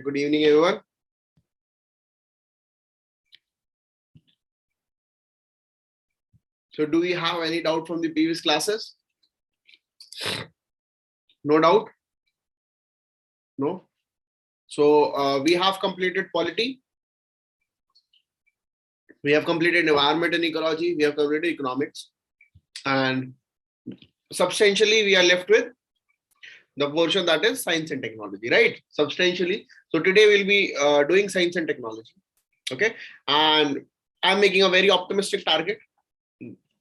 Good evening, everyone. So do we have any doubt from the previous classes? No doubt? No? So we have completed polity. We have completed environment and ecology. We have completed economics. And substantially, we are left with the portion that is science and technology, right? Substantially. So today we'll be doing science and technology. Okay. And I'm making a very optimistic target.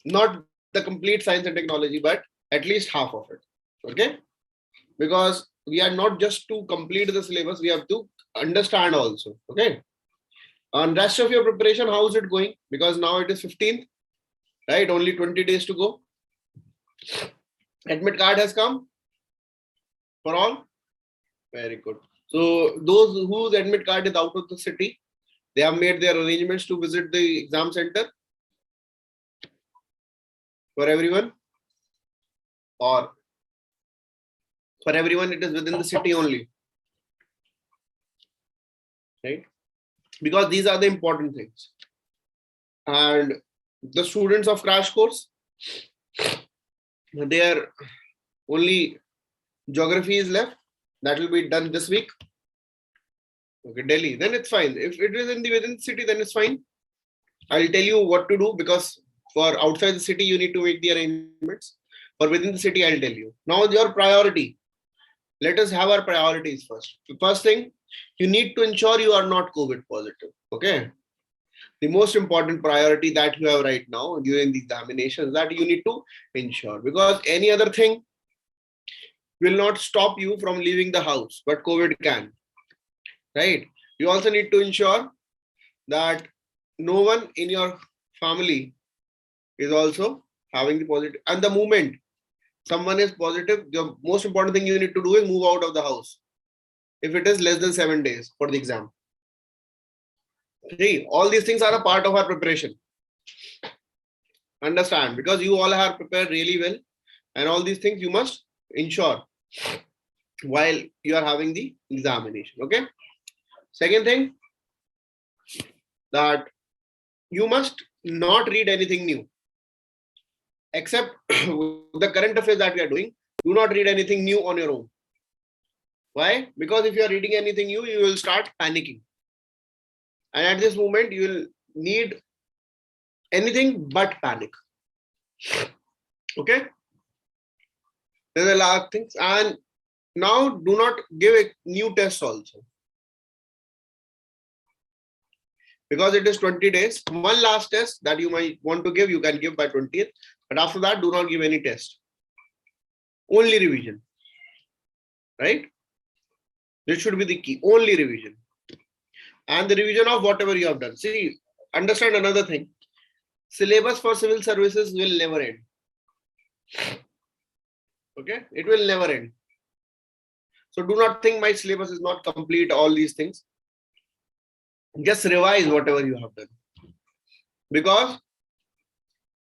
Not the complete science and technology, but at least half of it. Okay. Because we are not just to complete the syllabus, we have to understand also. Okay. On rest of your preparation, how is it going? Because now it is 15th, right? Only 20 days to go. Admit card has come for all. Very good. So those whose admit card is out of the city, they have made their arrangements to visit the exam center for everyone, or for everyone it is within the city only, right? Because these are the important things. And the students of crash course, their only geography is left. That will be done this week. Okay, Delhi, then it's fine. If it is in the within the city, then it's fine. I'll tell you what to do, because for outside the city, you need to make the arrangements. For within the city, I'll tell you. Now your priority. Let us have our priorities first. The first thing, you need to ensure you are not COVID positive. Okay. The most important priority that you have right now during the examinations, that you need to ensure, because any other thing will not stop you from leaving the house, but COVID can, right? You also need to ensure that no one in your family is also having the positive. And the moment someone is positive, the most important thing you need to do is move out of the house if it is less than 7 days for the exam. See, all these things are a part of our preparation. Understand, because you all are prepared really well, and all these things you must ensure while you are having the examination. Okay. Second thing, that you must not read anything new except the current affairs that we are doing. Do not read anything new on your own. Why? Because if you are reading anything new, you will start panicking. And at this moment, you will need anything but panic. Okay. There's a lot of things. And now do not give a new test also, because it is 20 days. One last test that you might want to give, you can give by 20th. But after that, do not give any test. Only revision. Right? This should be the key. Only revision. And the revision of whatever you have done. See, understand another thing. Syllabus for civil services will never end. Okay? It will never end. So do not think my syllabus is not complete, all these things. Just revise whatever you have done. Because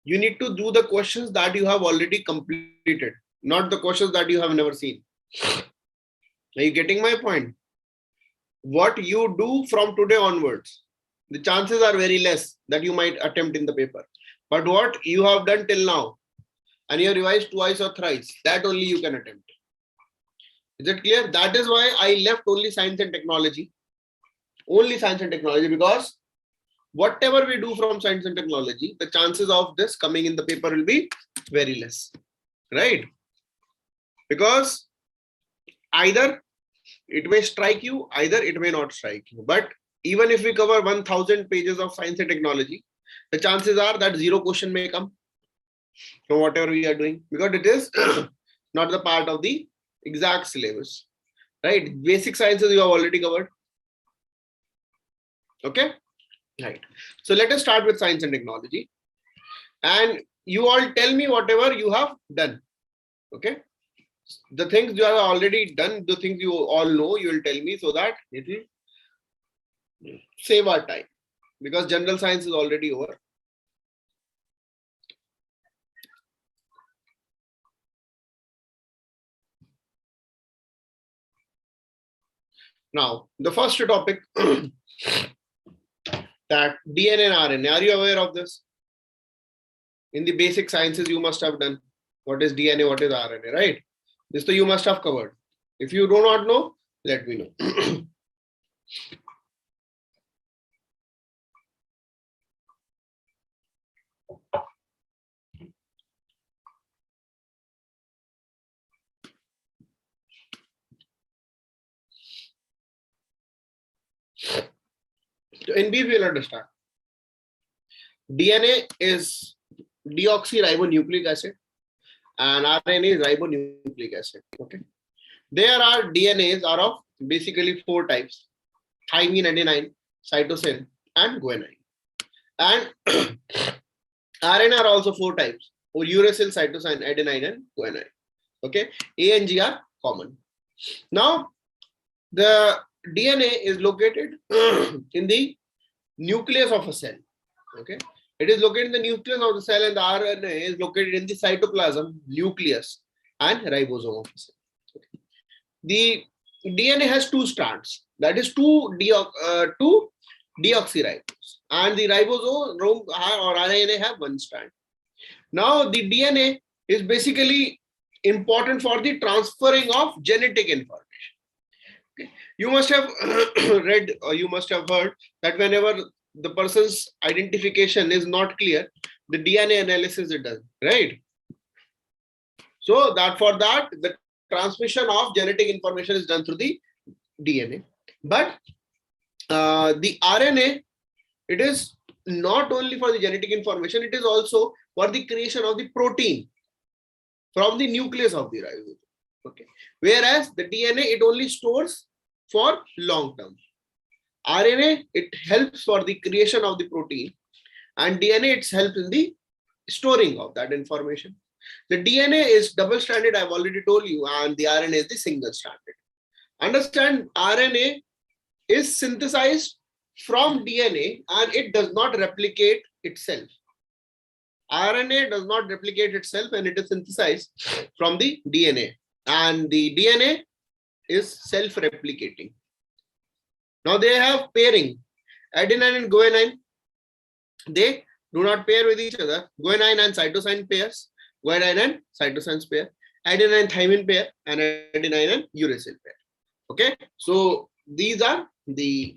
you need to do the questions that you have already completed, not the questions that you have never seen. Are you getting my point? What you do from today onwards, the chances are very less that you might attempt in the paper. But what you have done till now, and you have revised twice or thrice, that only you can attempt. Is it clear? That is why I left only science and technology. Only science and technology, because whatever we do from science and technology, the chances of this coming in the paper will be very less. Right? Because either it may strike you, either it may not strike you. But even if we cover 1000 pages of science and technology, the chances are that 0 question may come from whatever we are doing, because it is not the part of the exact syllabus. Right? Basic sciences you have already covered. Okay? Right. So let us start with science and technology. And you all tell me whatever you have done. Okay? The things you have already done, the things you all know, you will tell me, so that it will save our time, because general science is already over. Now, the first topic that DNA and RNA. Are you aware of this? In the basic sciences, you must have done what is DNA, what is RNA, right? This you must have covered. If you do not know, let me know. So in brief, we'll understand. DNA is deoxyribonucleic acid and RNA is ribonucleic acid. Okay. There are DNAs are of basically 4 types: thymine, adenine, cytosine, and guanine. And RNA are also 4 types: uracil, cytosine, adenine, and guanine. Okay. A and G are common. Now, the DNA is located in the nucleus of a cell. Okay. It is located in the nucleus of the cell, and the RNA is located in the cytoplasm, nucleus, and ribosome of the cell. Okay. The DNA has 2 strands, that is 2 deoxyribose, and the ribosome or RNA have 1 strand. Now, the DNA is basically important for the transferring of genetic information. Okay. You must have read or you must have heard that whenever the person's identification is not clear, the DNA analysis is done, right? So that for that, the transmission of genetic information is done through the DNA. But the RNA, it is not only for the genetic information, it is also for the creation of the protein from the nucleus of the ribosome. Okay. Whereas the DNA, it only stores for long term. RNA, it helps for the creation of the protein, and DNA, it helps in the storing of that information. The DNA is double stranded, I've already told you, and the RNA is the single stranded. Understand, RNA is synthesized from DNA and it does not replicate itself. RNA does not replicate itself and it is synthesized from the DNA, and the DNA is self-replicating. Now they have pairing. Adenine and guanine, they do not pair with each other. Guanine and cytosine pairs, guanine and cytosine pair, adenine and thymine pair, and adenine and uracil pair. Okay, so these are the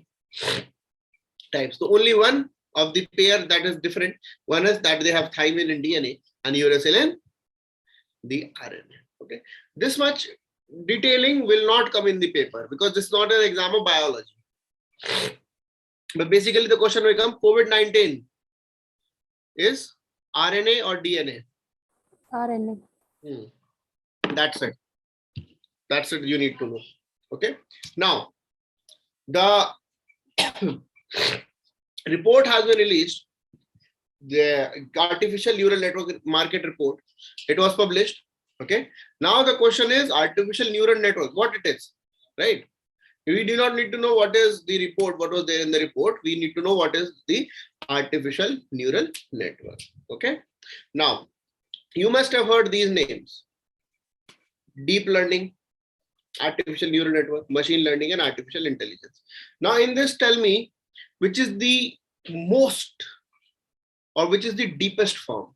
types. The only one of the pair that is different, one is that they have thymine in DNA and uracil in the RNA. Okay, this much detailing will not come in the paper because this is not an exam of biology. But basically the question will come, COVID-19 is RNA or DNA? RNA. That's it. That's it you need to know. Okay. Now, the report has been released, the artificial neural network market report. It was published. Okay. Now the question is artificial neural network, what it is, right? We do not need to know what is the report, what was there in the report. We need to know what is the artificial neural network. Okay. Now, you must have heard these names: deep learning, artificial neural network, machine learning, and artificial intelligence. Now, in this, tell me which is the most or which is the deepest form,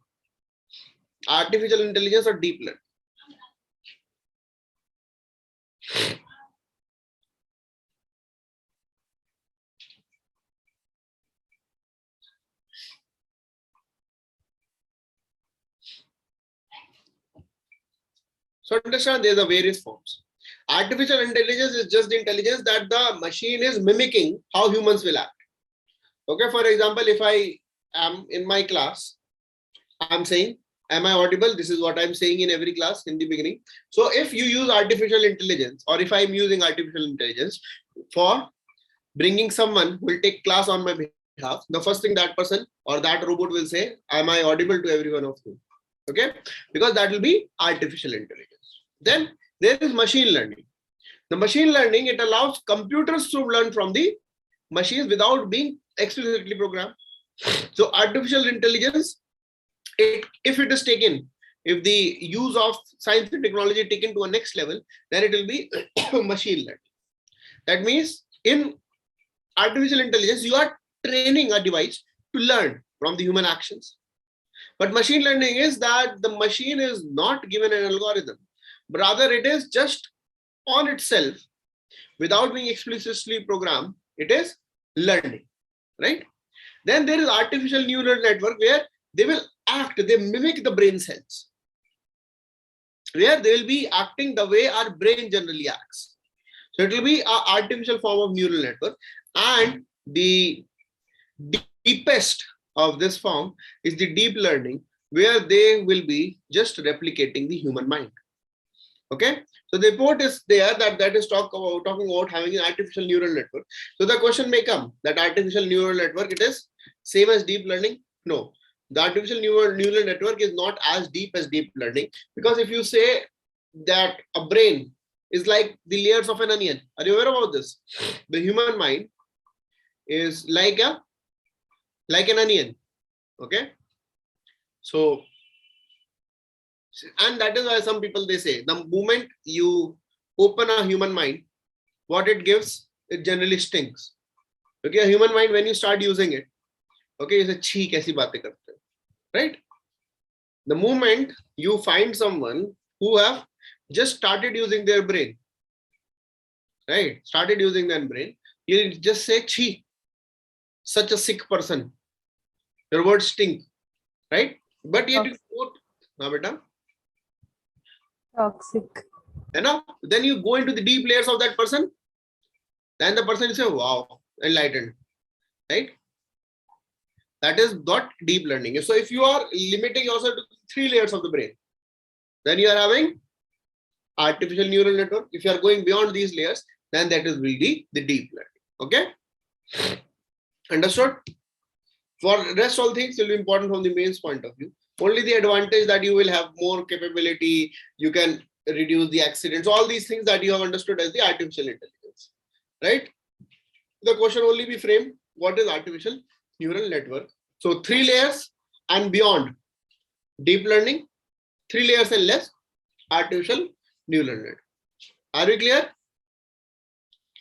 artificial intelligence or deep learning? So understand there's a various forms. Artificial intelligence is just the intelligence that the machine is mimicking how humans will act. Okay, for example, if I am in my class, I'm saying, am I audible? This is what I'm saying in every class in the beginning. So if you use artificial intelligence, or if I'm using artificial intelligence for bringing someone who will take class on my behalf, the first thing that person or that robot will say, am I audible to every one of you? Okay, because that will be artificial intelligence. Then there is machine learning. The machine learning, it allows computers to learn from the machines without being explicitly programmed. So artificial intelligence, if it is taken, if the use of science and technology taken to a next level, then it will be machine learning. That means in artificial intelligence, you are training a device to learn from the human actions. But machine learning is that the machine is not given an algorithm, but rather it is just on itself without being explicitly programmed. It is learning, right? Then there is artificial neural network where they will act, they mimic the brain cells, where they will be acting the way our brain generally acts. So it will be an artificial form of neural network, and the deepest of this form is the deep learning, where they will be just replicating the human mind. Okay, so the report is there that is talking about having an artificial neural network. So the question may come that artificial neural network, it is same as deep learning? No, the artificial neural network is not as deep as deep learning, because if you say that a brain is like the layers of an onion, are you aware about this? The human mind is like an onion. Okay, so, and that is why some people, they say the moment you open a human mind, what it gives, it generally stinks. Okay, a human mind, when you start using it, okay, you say छी कैसी बातें करते हैं, right? The moment you find someone who have just started using their brain, right, started using their brain, you just say छी, such a sick person, your words stink, right? But yet you quote, na beta, toxic. Then you go into the deep layers of that person, then the person will say, wow, enlightened, right? That is not deep learning. So if you are limiting yourself to 3 layers of the brain, then you are having artificial neural network. If you are going beyond these layers, then that is really the deep learning. Okay, understood? For rest all things will be important from the mains point of view. Only the advantage that you will have more capability, you can reduce the accidents, all these things that you have understood as the artificial intelligence, right? The question only be framed, what is artificial neural network? So 3 layers and beyond, deep learning, 3 layers and less, artificial neural network. Are we clear?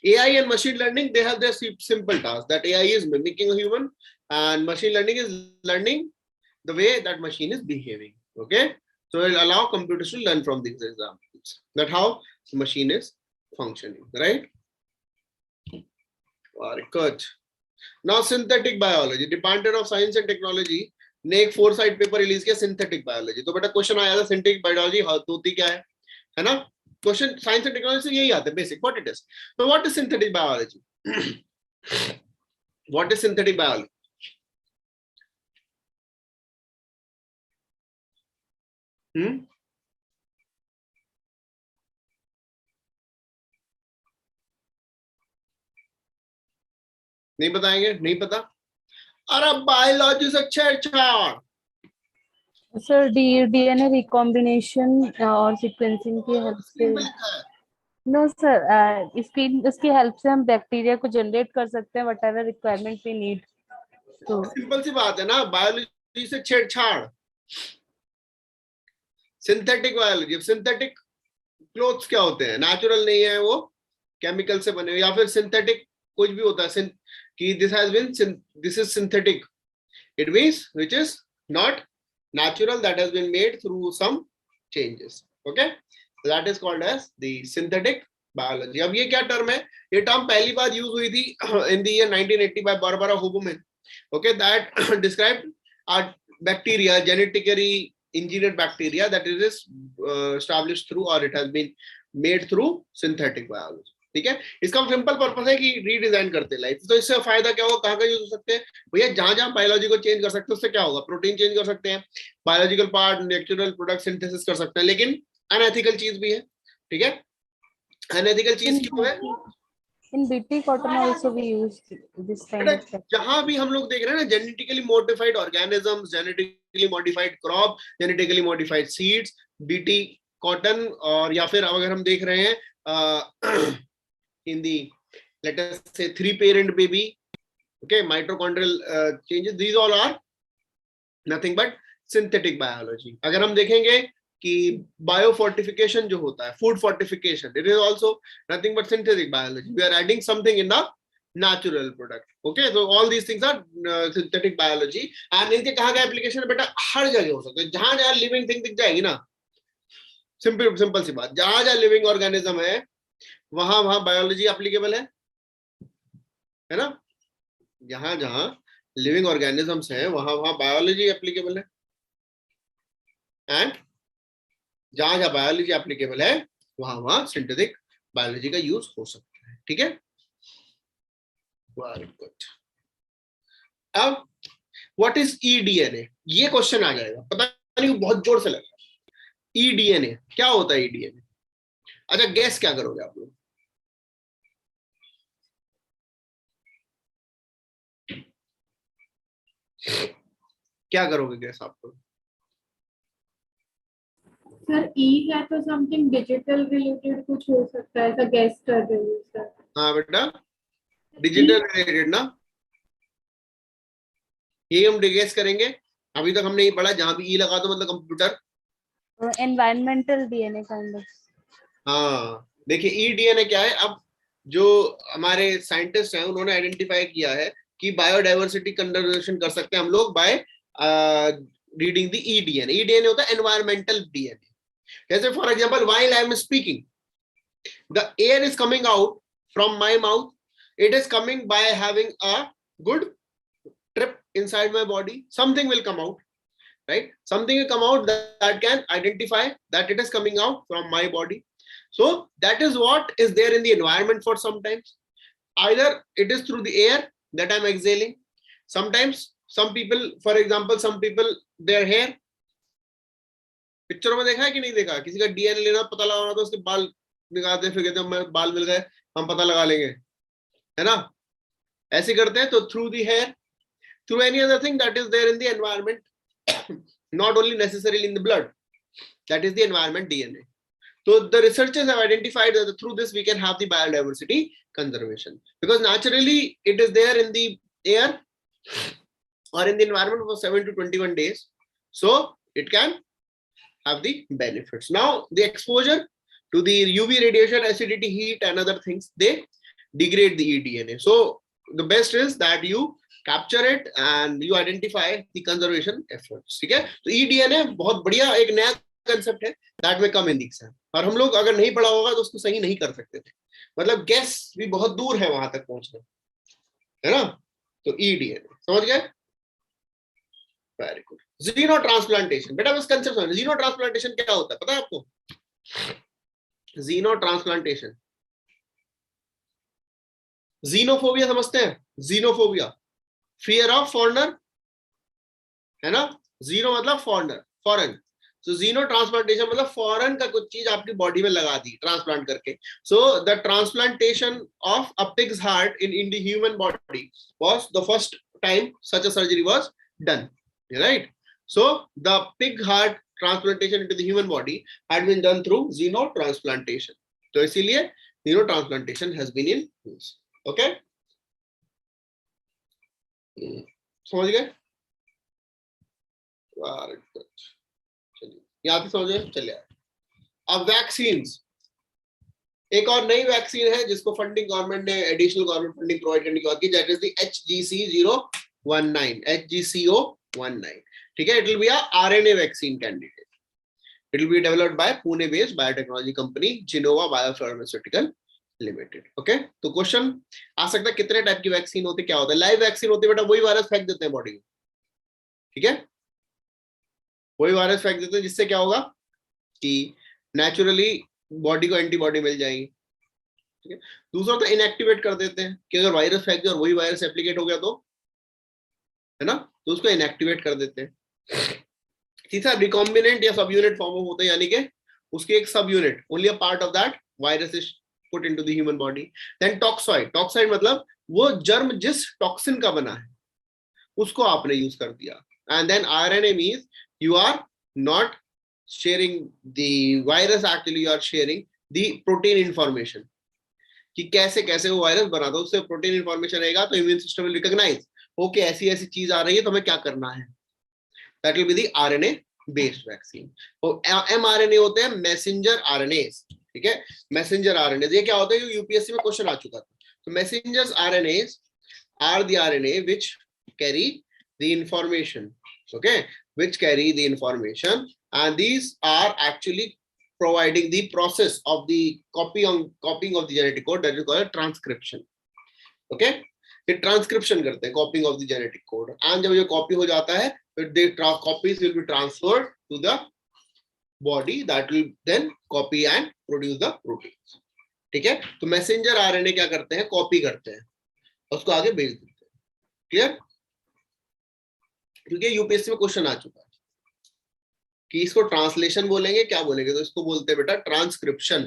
AI and machine learning, they have their simple task, that AI is mimicking a human and machine learning is learning the way that machine is behaving. Okay, so it will allow computers to learn from these examples. That's how the machine is functioning, right? Very good. Now synthetic biology, Department of Science and Technology ने एक 4 side paper release किया synthetic biology. तो बेटा question आया था synthetic biology होती क्या है ना? क्वेश्चन साइंस एंड टेक्नोलॉजी से यही आते हैं बेसिक, व्हाट इट इज. तो what is synthetic biology? What is synthetic biology? नहीं बताएंगे? नहीं पता? अरे बायोलॉजी से छेड़छाड़. सर डीएनए रिकॉम्बिनेशन और सीक्वेंसिंग की हेल्प से. नो सर, इसकी हेल्प से हम बैक्टीरिया को जनरेट कर सकते हैं व्हाटएवर रिक्वायरमेंट वी नीड. तो सिंपल सी बात है ना, बायोलॉजी से छेड़छाड़. सिंथेटिक बायोलॉजी, सिंथेटिक क्लोथ्स क्या होते हैं? नेचुरल नहीं है, वो केमिकल से बने, या फिर सिंथेटिक कुछ भी होता है कि this is synthetic, it means which is not natural, that has been made through some changes. Okay, so that is called as the synthetic biology. अब ये क्या टर्म है? ये टर्म पहली बार यूज हुई थी in the year 1980 by Barbara Hoberman. Okay, that described a bacteria, genetically engineered bacteria, that it is established through, or it has been made through synthetic biology. ठीक है, इसका सिंपल पर्पस है कि redesign करते life. तो इससे फायदा क्या होगा, कहाँ का यूज हो सकते हैं भैया? जहां जहां बायोलॉजी को चेंज कर सकते हैं, उससे क्या होगा? प्रोटीन चेंज कर सकते हैं, biological part, natural product synthesis कर सकते हैं, लेकिन अनएथिकल चीज भी है. ठीक है, अनएथिकल चीज क्यों है? In BT cotton also we use this kind of. जहां भी हम लोग देख रहे हैं ना, genetically modified organisms, genetically modified crop, genetically modified seeds, BT cotton, और या फिर अगर हम देख रहे हैं in the, let us say, 3-parent baby, okay, mitochondrial changes, these all are nothing but synthetic biology. अगर हम देखेंगे कि बायोफोर्टिफिकेशन जो होता है, food fortification, it is also nothing but synthetic biology. We are adding something in the natural product. Okay, so all these things are synthetic biology. And इनके कहाँ का एप्लीकेशन है बेटा? हर जगह हो सकता है. जहां जहां लिविंग थिंग दिख जाएगी ना, सिंपल सी बात, जहां जहां लिविंग ऑर्गेनिज्म है वहां वहां बायोलॉजी एप्लीकेबल है ना. जहां जहां लिविंग ऑर्गेनिजम्स है वहां वहां बायोलॉजी एप्लीकेबल है. एंड जहां जहां बायोलॉजी एप्लीकेबल है वहां वहां सिंथेटिक बायोलॉजी का यूज हो सकता है. ठीक है, वेरी गुड. अब व्हाट इज ईडीएनए, ये क्वेश्चन आ जाएगा, पता नहीं बहुत जोर से लग रहा है. ईडीएनए क्या होता है? ईडीएनए, अच्छा गैस क्या करोगे आप लोग? क्या करोगे गैस आप लोग? सर ई है तो समथिंग डिजिटल रिलेटेड कुछ हो सकता है, ऐसा गेस कर रही हूँ सर. हाँ बेटा, डिजिटल रिलेटेड ना, ये हम गेस करेंगे. अभी तक हमने ये पढ़ा जहां भी ई लगा दो मतलब computer. Environmental DNA kind of. हाँ देखिए, ईडीएनए क्या है? अब जो हमारे साइंटिस्ट हैं उन्होंने आइडेंटिफाई किया है कि बायोडाइवर्सिटी कंजर्वेशन कर सकते हैं हम लोग बाय रीडिंग द ईडीएनए. ईडीएनए होता है एनवायरमेंटल डीएनए. जैसे for example, while I am speaking, the air is coming out from my mouth. It is coming by having a good trip inside my body. Something will come out, right? Something will come out that can identify that it is coming out from my body. So that is what is there in the environment. For sometimes either it is through the air that I'm exhaling. Sometimes some people, for example, some people, their hair, पिक्चरों में देखा है कि नहीं देखा? किसी का DNA लेना, पता लगाना, तो उसके बाल निकालते फिर कहते हैं बाल मिल गए, हम पता लगा लेंगे, है ना? ऐसे करते हैं. तो through the hair, through any other thing that is there in the environment, not only necessarily in the blood, that is the environment DNA. So the researchers have identified that through this we can have the biodiversity conservation, because naturally it is there in the air or in the environment for 7 to 21 days, so it can have the benefits. Now the exposure to the UV radiation, acidity, heat and other things, they degrade the eDNA. So the best is that you capture it and you identify the conservation efforts. ठीक है, तो eDNA बहुत बढ़िया एक नया concept है that may come in the exam. और हम लोग अगर नहीं पढ़ा होगा तो उसको सही नहीं कर सकते थे. मतलब गैस भी बहुत दूर है वहां तक पहुंचना, है ना? तो eDNA समझ गए? Very good. जीनो ट्रांसप्लांटेशन, बेटा बस कंसेप्ट समझ. जीनो ट्रांसप्लांटेशन क्या होता है पता है आपको? जीनो ट्रांसप्लांटेशन, जीनोफोबिया समझते हैं? जीनोफोबिया, फियर ऑफ फॉरेनर, है ना? जीनो मतलब फॉरेनर, फॉरेन. सो जीनो ट्रांसप्लांटेशन मतलब फॉरेन का कुछ चीज आपकी बॉडी में लगा दी ट्रांसप्लांट करके. So the transplantation of a pig's heart in the human body was the first time such a surgery was done, right? So the pig heart transplantation into the human body had been done through xeno transplantation. तो इसीलिए xeno transplantation has been in use. Okay, समझ गए? चलिए यहाँ पे समझ गए. चलिए अब वैक्सीन, एक और नई वैक्सीन है जिसको फंडिंग गवर्नमेंट ने एडिशनल गवर्नमेंट फंडिंग प्रोवाइड करने की बात की. That is the HGC019, HGCO19. ठीक है, it will be a RNA vaccine candidate. It will be developed by Pune based biotechnology company Gennova biopharmaceutical limited. Okay, तो क्वेश्चन आ सकता है कितने टाइप की वैक्सीन होती है, क्या होता है? लाइव वैक्सीन होती है बेटा, वही वायरस फेंक देते हैं बॉडी में. ठीक है, वही वायरस फेंक देते हैं जिससे क्या होगा कि नेचुरली बॉडी को एंटीबॉडी मिल जाएगी. ठीक है, दूसरा तो इनएक्टिवेट कर देते हैं कि अगर वायरस फेंक दिया और वही वायरस एप्लीकेट हो गया तो, है ना, तो उसको इनएक्टिवेट कर देते हैं. तीसरा रिकॉम्बिनेंट या सब यूनिट फॉर्म होता है, यानी कि उसकी एक सब unit, only a part of that virus is put into the human body. Then toxoid, toxoid मतलब वो जर्म जिस टॉक्सिन का बना है उसको आपने यूज कर दिया. And then RNA means you are not sharing the virus, actually you are sharing the protein information कि कैसे कैसे वो वायरस बना था. उससे प्रोटीन इंफॉर्मेशन रहेगा तो immune system will recognise, okay ऐसी ऐसी चीज आ रही है तो हमें क्या करना है. That will be the RNA based vaccine. तो mRNA होते हैं मैसेंजर आरएनए, ठीक है, मैसेंजर आरएनए। ये क्या होता है, यूपीएससी में क्वेश्चन आ चुका था। तो messengers RNA are the RNA which carry the information, okay, which carry the information, and these are actually providing the process of the copying of the genetic code, that is called transcription, okay। ये transcription करते हैं, कॉपिंग of the genetic code, and जब ये copy हो जाता है फिर the copies will be transferred to the body that will then copy and produce the proteins, ठीक है। तो मैसेंजर आरएनए क्या करते हैं, कॉपी करते हैं, उसको आगे भेज देते हैं, क्लियर। क्योंकि यूपीएससी में क्वेश्चन आ चुका है कि इसको ट्रांसलेशन बोलेंगे, क्या बोलेंगे, तो इसको बोलते हैं बेटा ट्रांसक्रिप्शन,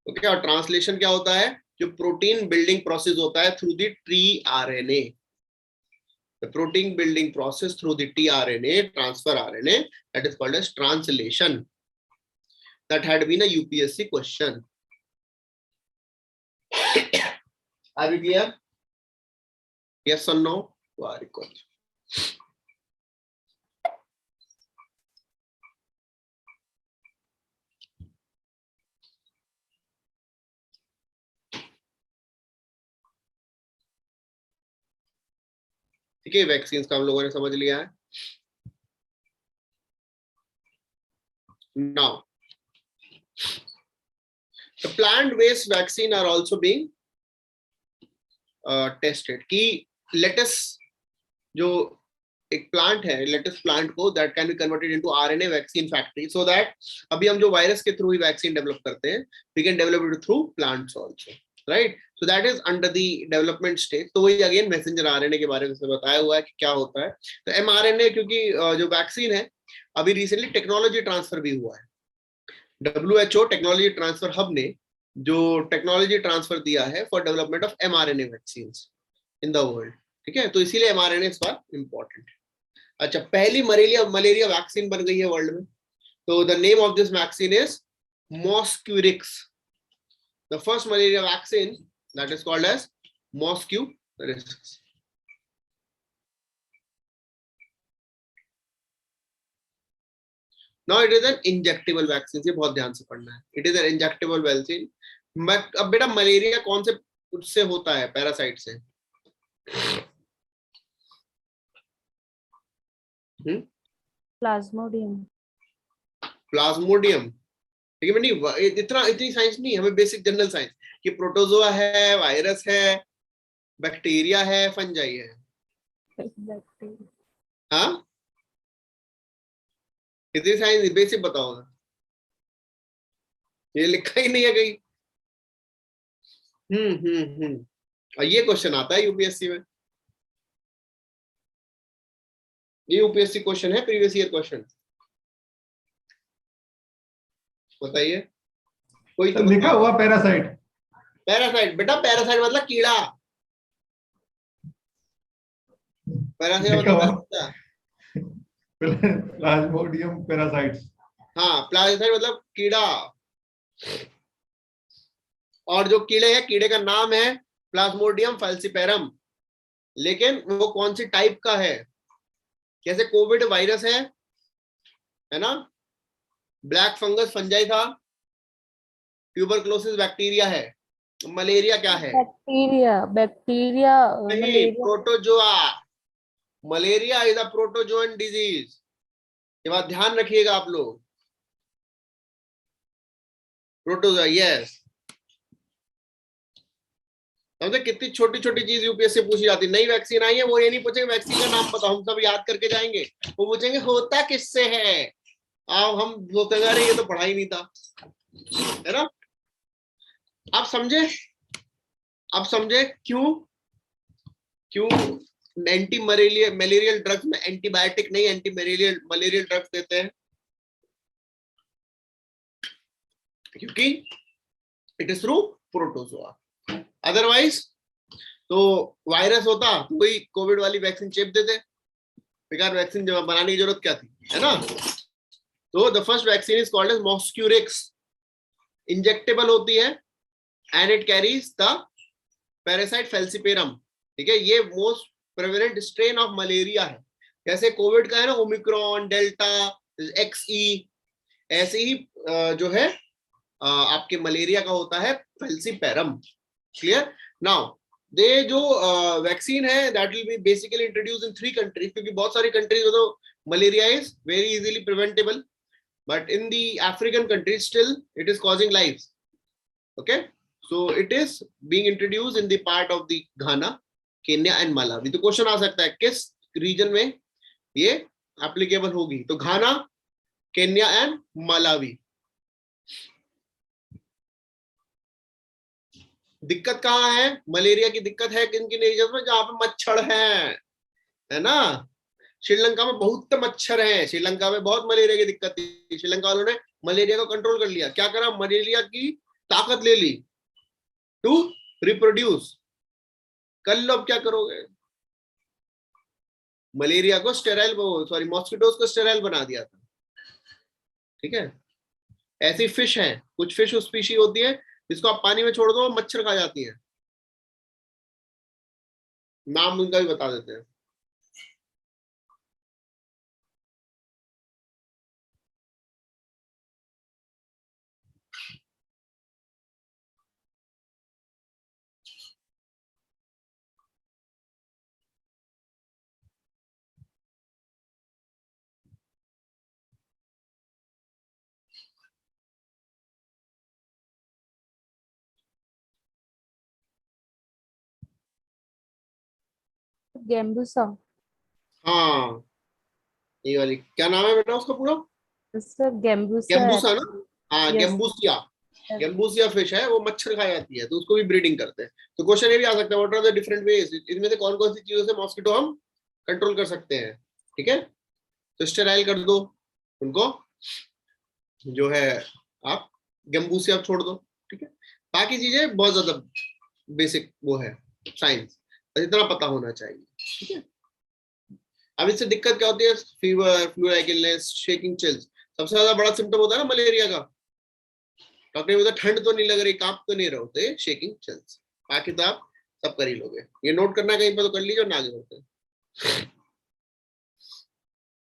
ओके। और ट्रांसलेशन क्या होता है, जो प्रोटीन बिल्डिंग प्रोसेस होता है through the tRNA, the protein building process through the tRNA, transfer RNA, that is called as translation. That had been a UPSC question. Are we clear? Yes or no? Very good. ठीक है, vaccine का हम लोगों ने समझ लिया है। Now, the plant-based vaccine are also being tested. कि lettuce जो एक प्लांट है, लेटस प्लांट को, that can be converted into RNA vaccine factory, so that अभी हम जो वायरस के थ्रू ही वैक्सीन डेवलप करते हैं, we can develop it through plants also, right. So that is under the development stage. तो वही again messenger RNA के बारे में बताया हुआ है कि क्या होता है। तो एमआरएनए, क्योंकि जो वैक्सीन है अभी रिसेंटली टेक्नोलॉजी ट्रांसफर भी हुआ है, WHO टेक्नोलॉजी ट्रांसफर हब ने जो टेक्नोलॉजी ट्रांसफर दिया है for development of mRNA vaccine in the world, ठीक है। तो इसीलिए एमआरएनए इस बार इंपॉर्टेंट है। अच्छा, पहली मलेरिया वैक्सीन बन गई है वर्ल्ड में। तो the name of this vaccine is Mosquirix, the first malaria vaccine that is called as Mosquirix. Now it is an injectable vaccine, ये बहुत ध्यान से पढ़ना है। It is an injectable vaccine। अब बेटा मलेरिया कौन से उससे होता है, पैरासाइट से। प्लाज्मोडियम। प्लाज्मोडियम, ठीक है। नहीं, इतनी साइंस नहीं, हमें बेसिक जनरल साइंस कि प्रोटोजोआ है, वायरस है, बैक्टीरिया है, फंजाई है। हाँ, इतनी साइंस बेसिक बताओ ना, ये लिखा ही नहीं है कहीं। और ये क्वेश्चन आता है यूपीएससी में, ये यूपीएससी क्वेश्चन है, प्रीवियस ईयर क्वेश्चन। बताइए कोई तो लिखा हुआ पैरासाइट। पैरासाइट बेटा, पैरासाइट मतलब कीड़ा, पैरासाइट मतलब प्लाज्मोडियम पैरासाइट्स। हाँ, प्लाज्मोडियम मतलब कीड़ा। और जो कीड़े हैं, कीड़े का नाम है प्लाज्मोडियम फैल्सीपेरम, लेकिन वो कौन सी टाइप का है, जैसे कोविड वायरस है ना, ब्लैक फंगस फंजाई था, ट्यूबरक्लोसिस बैक्टीरिया है, मलेरिया क्या है, बैक्टीरिया नहीं, protozoa. Malaria is a protozoan disease, ये बात ध्यान रखिएगा आप लोग। Protozoa, yes. समझे कितनी छोटी छोटी चीज यूपीएससी पूछी जाती है। नई वैक्सीन आई है, वो ये नहीं पूछेंगे वैक्सीन का नाम बताओ, हम सब याद करके जाएंगे, वो पूछेंगे होता किससे है। अब हम सोचते अरे ये तो पढ़ा ही नहीं था, है ना। आप समझे क्यों एंटी मलेरियल ड्रग्स में एंटीबायोटिक नहीं, एंटी मलेरियल ड्रग्स देते हैं, क्योंकि it is through protozoa. Otherwise तो वायरस होता तो वही कोविड वाली वैक्सीन चेप देते, बेकार वैक्सीन जब बनाने की जरूरत क्या थी, है ना। तो the first vaccine is called as Mosquirix, injectable होती है and it carries the parasite falciparum, ठीक है। ये most prevalent strain of malaria है, जैसे कोविड का है ना ओमिक्रॉन, डेल्टा, XE, ऐसे ही जो है आपके मलेरिया का होता है फेल्सीपेरम। क्लियर? नाउ दे जो वैक्सीन है that will B basically introduce in 3 countries, क्योंकि बहुत सारी कंट्रीज में तो malaria is very easily preventable, but in the African countries still it is causing lives. Okay, so it is being introduced in the part of the Ghana, Kenya and Malawi. तो question आ सकता है किस reason में ये applicable होगी, तो घाना, Kenya and Malawi. दिक्कत कहाँ है? मलेरिया की दिक्कत है किन किन एरिया में? जहाँ पे मच्छर है ना। श्रीलंका में बहुत मच्छर है, श्रीलंका में बहुत मलेरिया की दिक्कत थी। श्रीलंका वालों ने मलेरिया को कंट्रोल कर लिया। क्या करा? मलेरिया की ताकत ले ली टू रिप्रोड्यूस। कर लो, अब क्या करोगे? मलेरिया को स्टेराइल, सॉरी मॉस्किटोज को स्टेराइल बना दिया था। ठीक है, ऐसी फिश है, कुछ फिश स्पीशी होती है जिसको आप पानी में छोड़ दो मच्छर खा जाती है। नाम उनका भी बता देते हैं। गेम्बूसा। हाँ, ये वाली क्या नाम है बेटा उसका पूरा? सर गेम्बूसा। गेम्बूसा ना? हाँ, Yes. गेम्बूसिया। गेम्बूसिया फिश है, वो मच्छर खा जाती है, तो उसको भी ब्रीडिंग करते हैं। तो क्वेश्चन ये भी आ सकता है, what are the different ways, इनमें से कौन कौन सी चीजों से मॉस्किटो हम कंट्रोल कर सकते हैं। ठीक है, तो स्टेराइल कर दो उनको, जो है आप गेम्बूसिया छोड़ दो। ठीक है, बाकी चीजें बहुत ज्यादा बेसिक वो है साइंस, इतना पता होना चाहिए। ठीक है, अब इससे दिक्कत क्या होती है? Fever, flu like illness, shaking, chills. सबसे ज्यादा बड़ा सिम्टम होता है ना मलेरिया का। डॉक्टर बोलते ठंड तो नहीं लग रही, कांप तो नहीं रहे होते, शेकिंग, चिल्स। बाकी तो आप सब कर ही लोगे। ये नोट करना कहीं पर तो कर लीजिए और ना आगे बढ़ते हैं।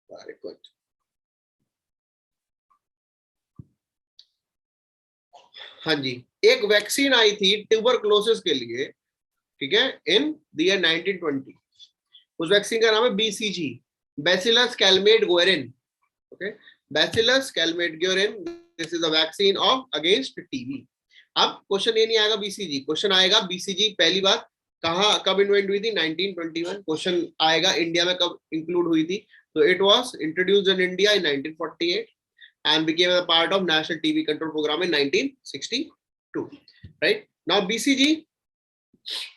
Very good. हाँ जी, एक वैक्सीन आई थी ट्यूबरक्लोसिस के लिए, ठीक है, इन द ईयर 1920। उस वैक्सीन का नाम है BCG, bacillus Calmette-Guerin. Okay, bacillus Calmette-Guerin, this is a vaccine of against TB. अब क्वेश्चन ये नहीं आएगा BCG, क्वेश्चन आएगा BCG पहली बार कब इन्वेंट हुई थी? 1921। क्वेश्चन आएगा इंडिया में कब इंक्लूड हुई थी? तो it was introduced in India in 1948 and became a part of National TB Control Program in 1962. Right now BCG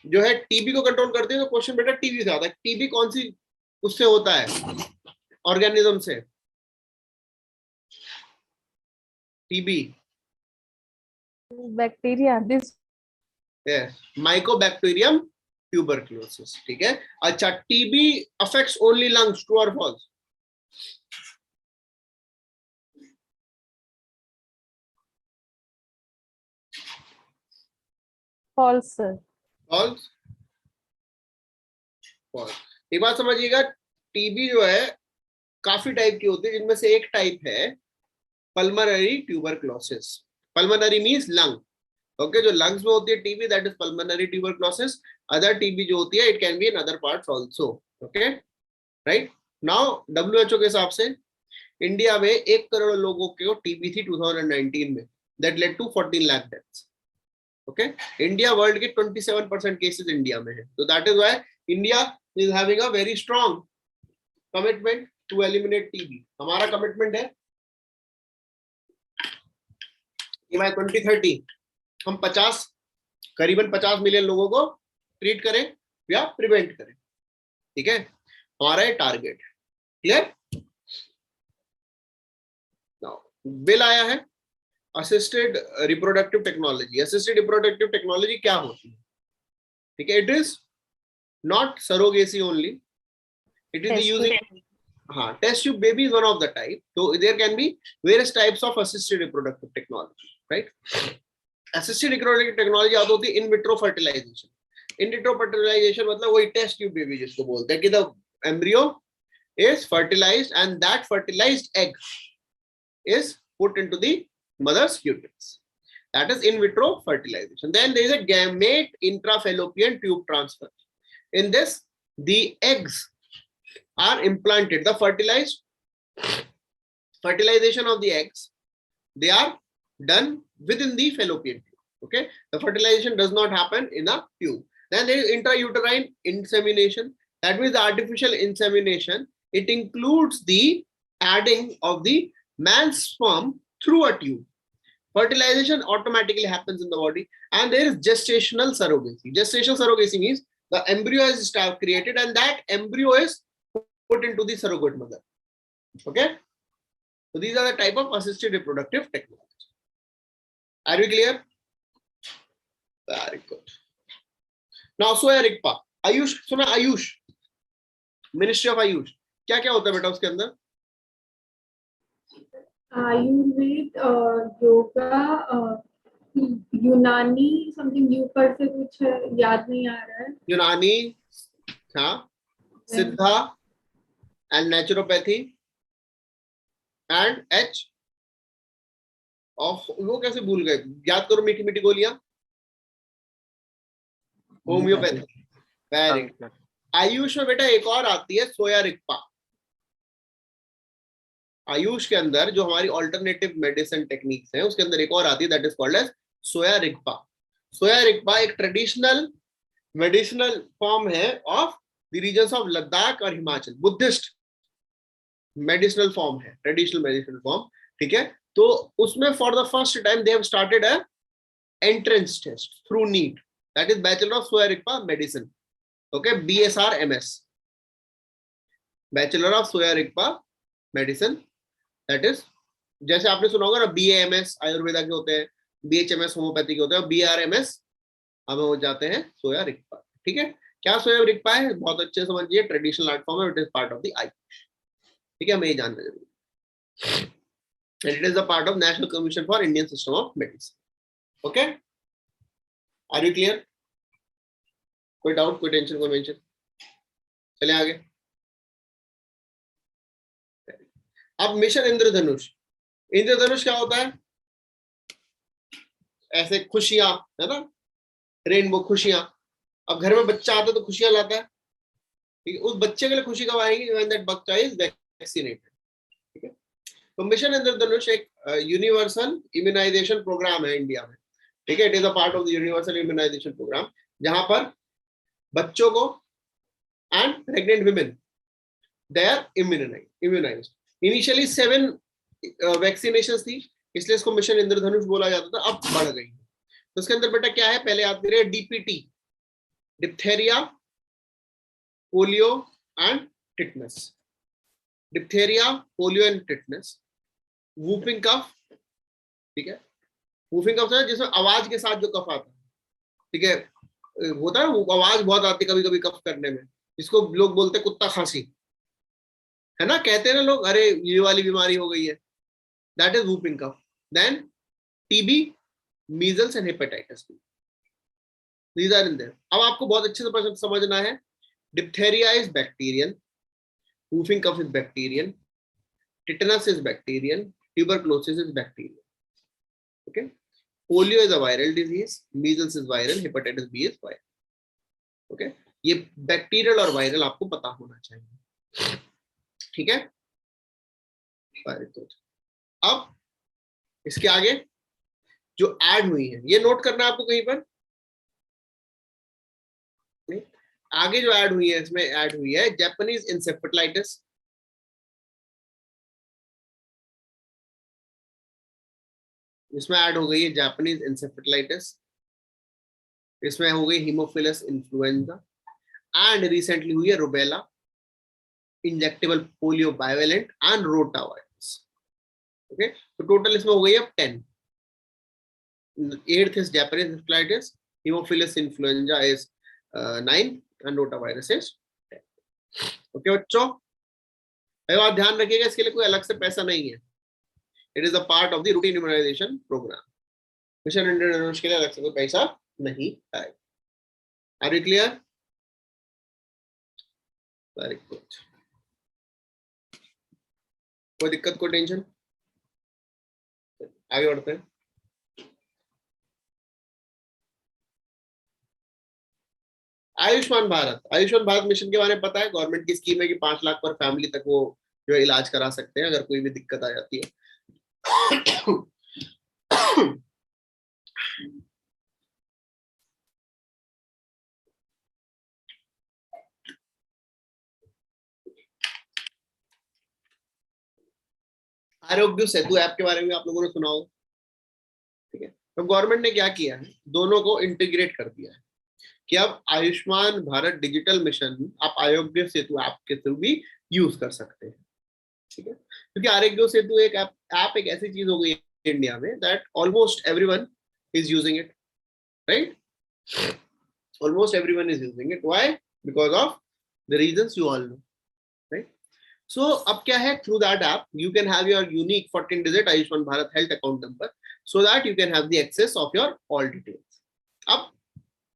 जो है टीबी को कंट्रोल करते हैं। तो क्वेश्चन बेटा टीबी से आता है, टीबी कौन सी उससे होता है? ऑर्गेनिज्म से। TB bacteria, this mycobacterium tuberculosis. ठीक है, अच्छा, TB affects only lungs, true और false? False sir. False? False. एक बात समझिएगा, टीबी जो है काफी टाइप की होती है, जिनमें से एक टाइप है pulmonary tuberculosis. Pulmonary means lung. Okay, जो लंग्स में होती है TB, that is pulmonary tuberculosis. Other TB जो होती है, it can be in other parts also. Okay, right. Now WHO के हिसाब से इंडिया में 1 करोड़ लोगों को टीबी थी 2019 में, that led to 14 lakh deaths. Okay, India world के 27% केसेस इंडिया में है। तो that is why India is having a very strong commitment to eliminate TB. हमारा कमिटमेंट है कि बाय 2030 हम करीबन 50 मिलियन लोगों को ट्रीट करें या प्रिवेंट करें। ठीक है, हमारा ये टारगेट। क्लियर? बिल आया है assisted reproductive technology. Assisted reproductive technology क्या होती है? ठीक है, it is not surrogacy only, it is using, हाँ, test tube baby is one of the type. तो there can be various types of assisted reproductive technology, right. Assisted reproductive technology आती होती है in vitro fertilisation. In vitro fertilisation मतलब वही test tube baby जिसको बोलते हैं कि the embryo is fertilized and that fertilized egg is put into the mother's uterus. That is in vitro fertilization. Then there is a gamete intrafallopian tube transfer. In this, the eggs are implanted. The fertilization of the eggs, they are done within the fallopian tube. Okay, the fertilization does not happen in a tube. Then there is intrauterine insemination. That means the artificial insemination. It includes the adding of the man's sperm through a tube. Fertilization automatically happens in the body. And there is gestational surrogacy. Gestational surrogacy means the embryo is created and that embryo is put into the surrogate mother. Okay. So these are the type of assisted reproductive technology. Are we clear? Very good. Now, Soya Rigpa. Ayush, सुना Ayush? Ministry of Ayush. क्या क्या होता है बेटा उसके अंदर? आयुर्वेद, योगा, यूनानी something you पर से कुछ है, याद नहीं आ रहा है. यूनानी, हाँ, सिद्धा and naturopathy and H of वो कैसे भूल गए? याद करो मीठी मीठी गोलियां. होम्योपैथी. Very good. आयुष में बेटा एक और आती है सोया रिक्पा. आयुष के अंदर जो हमारी ऑल्टरनेटिव मेडिसिन टेक्निक्स हैं उसके अंदर एक और आती है that is called as Sowa Rigpa. Sowa Rigpa एक ट्रेडिशनल मेडिसिनल फॉर्म है of the regions of Ladakh और हिमाचल. बुद्धिस्ट मेडिसिनल फॉर्म है, ट्रेडिशनल मेडिसिनल फॉर्म. ठीक है, तो उसमें for the first time they have started a entrance test through NEET, that is bachelor of Sowa Rigpa medicine. Okay, BSR MS, bachelor of Sowa Rigpa medicine. That is जैसे आपने सुना होगा ना BAMS आयुर्वेदा के होते हैं, BHMS होम्योपैथी के होते हैं, BRMS हमें हो जाते हैं सोया रिक्पा. ठीक है, क्या सोया रिक्पा है बहुत अच्छे से समझिए. ट्रेडिशनल आर्ट फॉर्म है, it is part of the AYUSH. ठीक है, हमें ये जानना जरूरी है. It is a part of national commission for Indian system of medicine. Okay, are you clear? कोई डाउट, कोई टेंशन, कोई मेंशन? चले आगे. अब मिशन इंद्रधनुष. इंद्रधनुष क्या होता है? ऐसे खुशियां है ना, रेनबो खुशियां. अब घर में बच्चा आता है तो खुशियां लाता है. ठीक है, उस बच्चे के लिए खुशी कब आएगी? व्हेन दैट बच्चा इज वैक्सीनेटेड. ठीक है, तो मिशन इंद्रधनुष एक यूनिवर्सल इम्यूनाइजेशन प्रोग्राम है इंडिया में. ठीक है, it is a part of the universal immunisation programme जहां पर बच्चों को and pregnant women they are immunised. Initially 7 vaccination थी, इसलिए इसको मिशन इंद्रधनुष बोला जाता था. अब बढ़ गई. तो इसके अंदर बेटा क्या है, पहले याद करिए DPT, diphtheria, polio and tetanus. Diphtheria, polio and tetanus. Whooping cough. ठीक है, वूपिंग कफ है जिसमें आवाज के साथ जो कफ आता है. ठीक है, होता है आवाज बहुत आती है कभी कभी कफ करने में, जिसको लोग बोलते हैं कुत्ता खांसी, है ना, कहते हैं ना लोग, अरे ये वाली बीमारी हो गई है. That is whooping cough. Then TB, measles and hepatitis B. These are in there. अब आपको बहुत अच्छे से समझना है. Diphtheria is bacterian, whooping cough is bacterian, tetanus is bacterian, tuberculosis is bacterian. Okay, polio is a viral disease, measles is viral, hepatitis B is viral. Okay, ये bacterial और viral आपको पता होना चाहिए. ठीक है, वेरी गुड. अब इसके आगे जो ऐड हुई है ये नोट करना आपको कहीं पर. आगे जो ऐड हुई है इसमें ऐड हुई है जापानीज इंसेफेलाइटिस. इसमें ऐड हो गई है जापानीज इंसेफेलाइटिस. इसमें हो गई हीमोफिलस इन्फ्लुएंजा एंड रिसेंटली हुई है rubella, injectable polio bivalent and rotavirus. Okay, तो टोटल इसमें हो गई अब 10. 8th is Japanese encephalitis, Haemophilus influenza is 9 and rotavirus is 10. Okay बच्चों, बात ध्यान रखिएगा, इसके लिए कोई अलग से पैसा नहीं है. It is a part of the routine immunisation programme. Mission Indradhanush के लिए अलग से कोई पैसा नहीं है. Are you clear? Very good. कोई दिक्कत, कोई टेंशन? आगे बढ़ते हैं। आयुष्मान भारत मिशन के बारे में पता है? गवर्नमेंट की स्कीम है कि 5 लाख पर फैमिली तक वो जो है इलाज करा सकते हैं अगर कोई भी दिक्कत आ जाती है। आरोग्य सेतु ऐप के बारे में आप लोगों ने सुना होगा, ठीक है? तो गवर्नमेंट ने क्या किया है, दोनों को इंटीग्रेट कर दिया है कि अब आयुष्मान भारत डिजिटल मिशन आप आरोग्य सेतु ऐप के थ्रू भी यूज कर सकते हैं, ठीक है? क्योंकि आरोग्य सेतु एक ऐप एक ऐसी चीज हो गई है इंडिया में that almost everyone is using it, right? Almost everyone is using it. Why? Because of the reasons you all know, right? So अब क्या है, through that app you can have your unique 14 digit Ayushman Bharat health account number so that you can have the access of your all details. अब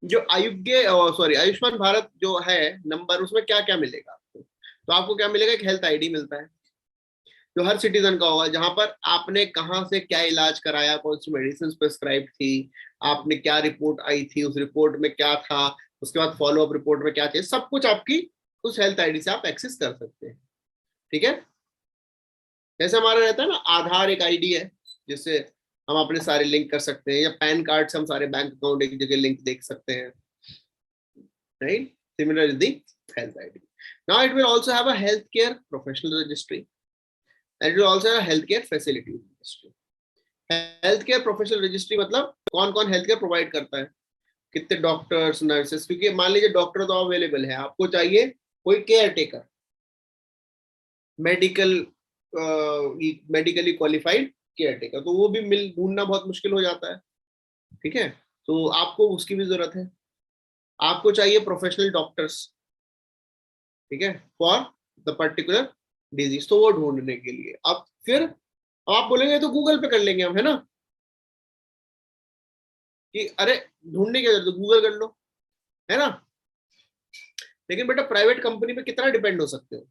जो आयुष्मान भारत जो है number, उसमें क्या क्या मिलेगा आपको? तो आपको क्या मिलेगा, एक हेल्थ आईडी मिलता है जो हर सिटीजन का होगा, जहां पर आपने कहां से क्या इलाज कराया, कौन सी मेडिसिन प्रिस्क्राइब थी, आपने क्या रिपोर्ट आई थी, उस रिपोर्ट में क्या था, उसके बाद फॉलो अप रिपोर्ट में क्या चाहिए, सब कुछ आपकी उस हेल्थ आईडी से आप एक्सेस कर सकते हैं, ठीक है? जैसे हमारा रहता है ना, आधार एक आईडी है जिससे हम अपने सारे लिंक कर सकते हैं, या पैन कार्ड से हम सारे बैंक अकाउंट एक जगह लिंक देख सकते हैं, right? Similar is the health ID. Now it will also have a health care professional registry and it will also have a healthcare facility registry. Health professional registry मतलब कौन कौन health care provide करता है, कितने doctors, nurses, क्योंकि मान लीजिए doctor तो अवेलेबल है, आपको चाहिए कोई care taker, medically qualified care taker, तो वो भी ढूंढना बहुत मुश्किल हो जाता है, ठीक है? तो आपको उसकी भी जरूरत है। आपको चाहिए प्रोफेशनल डॉक्टर्स, ठीक है, फॉर द पर्टिकुलर डिजीज, तो वो ढूंढने के लिए अब फिर आप बोलेंगे तो गूगल पे कर लेंगे हम, है ना, कि अरे ढूंढने की जरूरत, गूगल कर लो, है ना? लेकिन बेटा प्राइवेट कंपनी पे कितना डिपेंड हो सकते हो?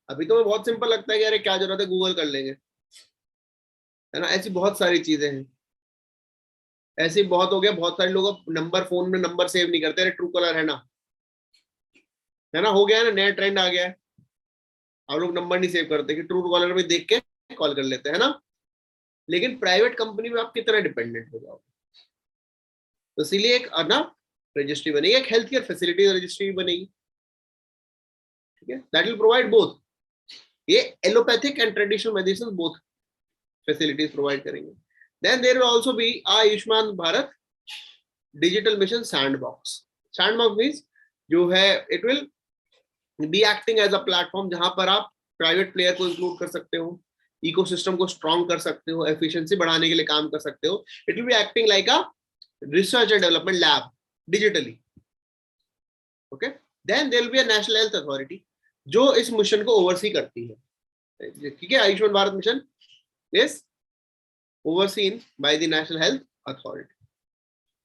अभी तो बहुत सिंपल लगता है कि अरे क्या जरूरत है, गूगल कर लेंगे, है ना? ऐसी बहुत सारी चीजें हैं, ऐसे बहुत हो गया, बहुत सारे लोग नंबर, फोन में नंबर सेव नहीं करते, अरे ट्रू कॉलर है ना, हो गया है ना, नया ट्रेंड आ गया है, आप लोग नंबर नहीं सेव करते कि ट्रू कॉलर में देख के कॉल कर लेते हैं ना। लेकिन प्राइवेट कंपनी में आप कितना डिपेंडेंट हो जाओगे, तो इसीलिए एक ना रजिस्ट्री बनेगी, एक हेल्थ केयर फैसिलिटी रजिस्ट्री बनेगी, ठीक है? दैट विल प्रोवाइड बोथ, ये allopathic and traditional medicine both facilities provide करेंगे। Then there will also be Ayushman Bharat digital mission sandbox. Sandbox means जो है it will be acting as a platform जहां पर आप प्राइवेट प्लेयर को इंक्लूड कर सकते हो, इकोसिस्टम को स्ट्रॉन्ग कर सकते हो, एफिशिएंसी बढ़ाने के लिए काम कर सकते हो। It will be acting like a research and development lab digitally, okay? Then there will be a national health authority जो इस मिशन को ओवरसी करती है, ठीक है? Ayushman Bharat mission is overseen by the national health authority,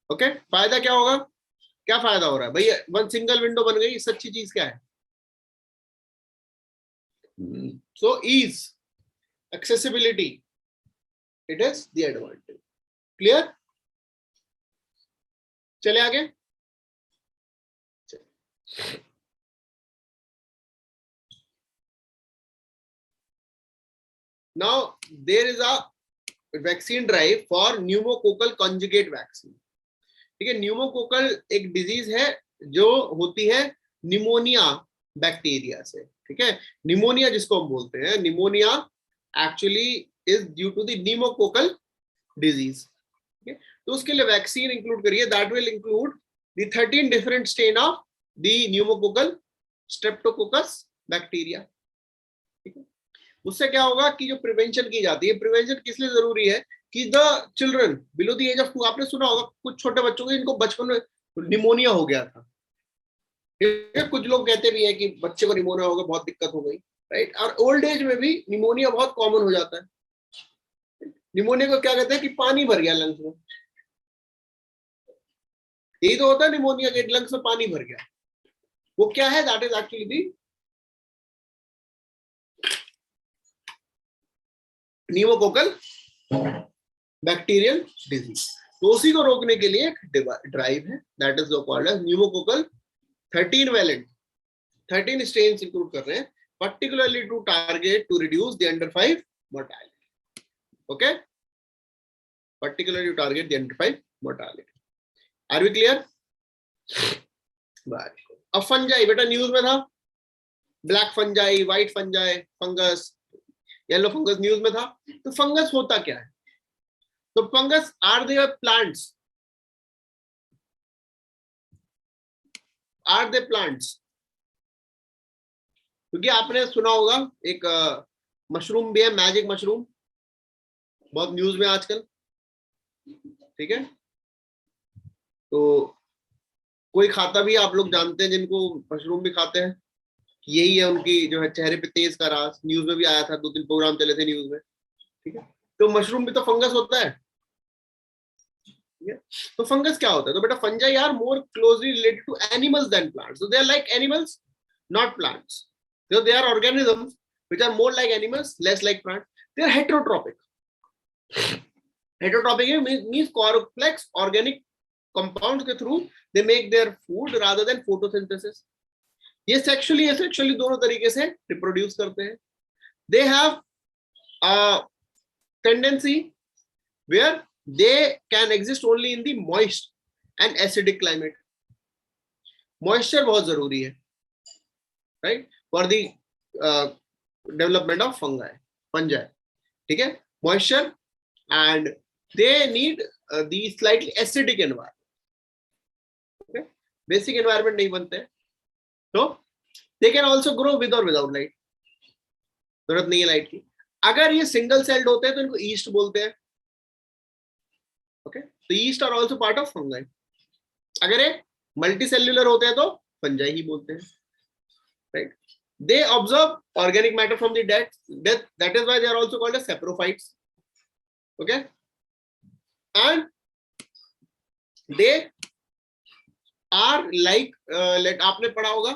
okay? फायदा क्या होगा, क्या फायदा हो रहा है भाई? वन सिंगल विंडो बन गई, इससे अच्छी चीज क्या है? So ease, accessibility, it is the advantage. Clear? चले आगे। Now there is a vaccine drive for pneumococcal conjugate vaccine, ठीक है? न्यूमोकोकल एक डिजीज है जो होती है निमोनिया बैक्टीरिया से, ठीक है? निमोनिया जिसको हम बोलते हैं, pneumonia actually is due to the pneumococcal disease, ठीक है? तो उसके लिए वैक्सीन इंक्लूड करिए, that will include the 13 different strain of the pneumococcal streptococcus bacteria, ठीक है? उससे क्या होगा कि जो प्रिवेंशन की जाती है, प्रिवेंशन किस लिए जरूरी है कि the children below the age of 2, आपने सुना होगा कुछ छोटे बच्चों को इनको बचपन में निमोनिया हो गया था, कुछ लोग कहते भी है कि बच्चे को निमोनिया हो गया, बहुत दिक्कत हो गई, राइट? और ओल्ड एज में भी निमोनिया बहुत कॉमन हो जाता है। निमोनिया को क्या कहते हैं कि पानी भर गया लंग्स में, यही तो होता है निमोनिया के, लंग्स में पानी भर गया। वो क्या है, that is actually the pneumococcal bacterial disease. तो उसी को रोकने के लिए एक ड्राइव है, that is called as pneumococcal 13 valent 13 strains include कर रहे हैं, particularly to target to reduce the under 5 mortality. Okay, particularly to target the under 5 mortality. Are we clear? अब फंजाई बेटा न्यूज में था, black fungi, white fungi, fungus, yellow fungus news में था। तो फंगस होता क्या है? तो fungus are they plants, are they plants? क्योंकि आपने सुना होगा एक मशरूम भी है, मैजिक मशरूम, बहुत न्यूज में आजकल, ठीक है? तो कोई खाता भी, आप लोग जानते हैं जिनको मशरूम भी खाते हैं, यही है उनकी जो है चेहरे पे तेज का राज, न्यूज में भी आया था, 2-3 प्रोग्राम चले थे न्यूज में, ठीक है? तो मशरूम भी तो फंगस होता है, ठीक है? तो फंगस क्या होता है? तो बेटा fungi are more closely related to animals than plants, so they are like animals not plants. So they are organisms which are more like animals, less like plants. They are heterotrophic. Heterotrophic means complex organic compounds के through they make their food rather than photosynthesis. ये sexually दोनों तरीके से reproduce करते हैं. They have a tendency where they can exist only in the moist and acidic climate. Moisture बहुत जरूरी है, right? For the development of fungi, ठीक है? Moisture, and they need the slightly acidic environment. Okay, basic environment नहीं बनते, so they can also grow with or without light. जरूरत नहीं है लाइट की. अगर ये सिंगल सेल्ड होते हैं तो इनको ईस्ट बोलते हैं. ओके, तो yeast are also part of fungi. अगर ये मल्टी सेल्यूलर होते हैं तो फंजाई ही बोलते हैं, right? They absorb organic matter from the death. That is why they are also called as saprophytes. Okay, and they are like let आपने पढ़ा होगा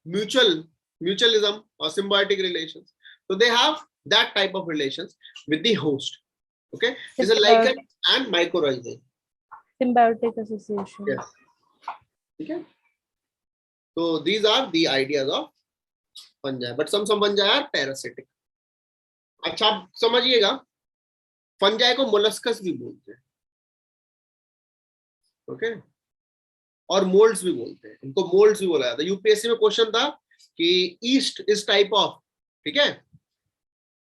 mutualism or symbiotic relations. So they have that type of relations with the host. Okay, it's a lichen and mycorrhizae. Symbiotic association. Yes. Okay. So these are the ideas of fungi, but some fungi are parasitic. अच्छा, आप समझिएगा, fungi को molluscs भी बोलते हैं, okay, और moulds भी बोलते हैं. इनको मोल्ड्स भी बोला जाता है. यूपीएससी में क्वेश्चन था कि ईस्ट इज टाइप ऑफ, ठीक है,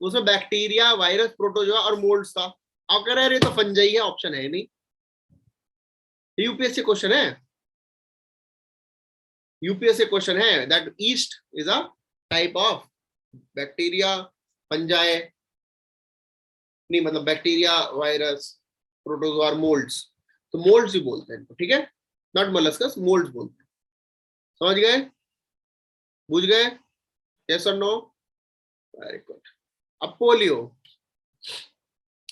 उसमें बैक्टीरिया, वायरस, प्रोटोजोआ और मोल्ड्स था. आप कह रहे हैं तो फंजाई है, ऑप्शन है नहीं. यूपीएससी क्वेश्चन है, यूपीएससी क्वेश्चन है that east is a type of bacteria, fungi नहीं, मतलब बैक्टीरिया, वायरस, प्रोटोजोआ, मोल्ड्स. तो मोल्ड्स भी बोलते हैं, ठीक है, नॉट मोलस्कस, मोल्ड्स बोलते हैं. समझ गए? बुझ गए? यस और नो? Very good. अब पोलियो,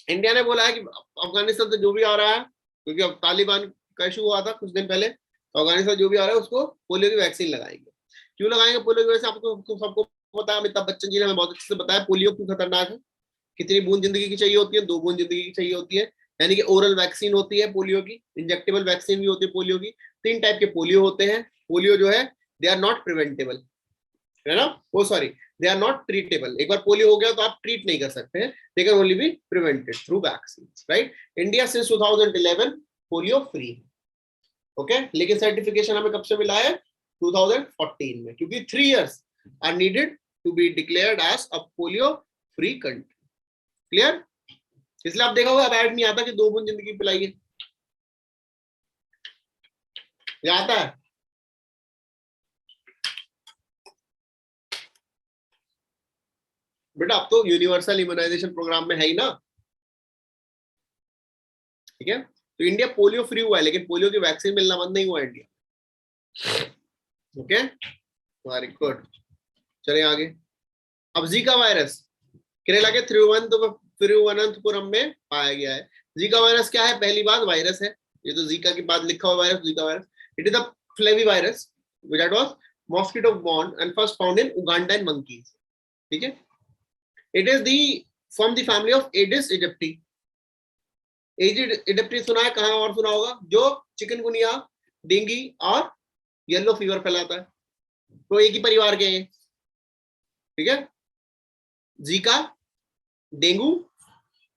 इंडिया ने बोला है कि अफगानिस्तान से जो भी आ रहा है, क्योंकि अब तालिबान का इशू हुआ था कुछ दिन पहले, तो अफगानिस्तान जो भी आ रहा है उसको पोलियो की वैक्सीन लगाएंगे. क्यों लगाएंगे पोलियो की वजह से? आपको सबको पता है, अमिताभ बच्चन जी ने हमें बहुत अच्छे से बताया पोलियो क्यों खतरनाक है. कितनी बूंद जिंदगी की चाहिए होती है? 2 बूंद जिंदगी की चाहिए होती है. यानी कि ओरल वैक्सीन होती है पोलियो की, इंजेक्टेबल वैक्सीन भी होती है पोलियो की. 3 टाइप के पोलियो होते हैं. पोलियो जो है दे आर नॉट प्रिवेंटेबल, है ना, वो sorry, they are not treatable. एक बार पोलियो हो गया तो आप ट्रीट नहीं कर सकते हैं, they can only be prevented through vaccine, right? India since 2011 polio free, okay, लेकिन सर्टिफिकेशन हमें कब से मिला है? 2014 में, क्योंकि 3 years are needed to be declared as a polio free country. Clear? इसलिए आप देखा होगा अब ऐड नहीं आता कि 2 बूंद जिंदगी पिलाइए, ये आता है. बेटा अब तो यूनिवर्सल इम्यूनाइजेशन प्रोग्राम में है ही ना, ठीक है? तो इंडिया पोलियो फ्री हुआ है, लेकिन पोलियो की वैक्सीन मिलना बंद नहीं हुआ इंडिया. Okay, very good. चलिए आगे. अब जीका वायरस केरला के तिरुवनंतपुरम में पाया गया है. जीका वायरस क्या है? पहली बात वायरस है, ये तो जीका के बाद लिखा हुआ virus, Zika virus. It is a flavivirus which was mosquito borne and first found in Uganda and monkeys. ठीक है, it is the from the family of Aedes इजिप्टी। Aedes इजिप्टी सुना है, कहाँ और सुना होगा? जो चिकनगुनिया, डेंगू और येलो फीवर फैलाता है, तो एक ही परिवार के हैं, ठीक है? Zika, dengue,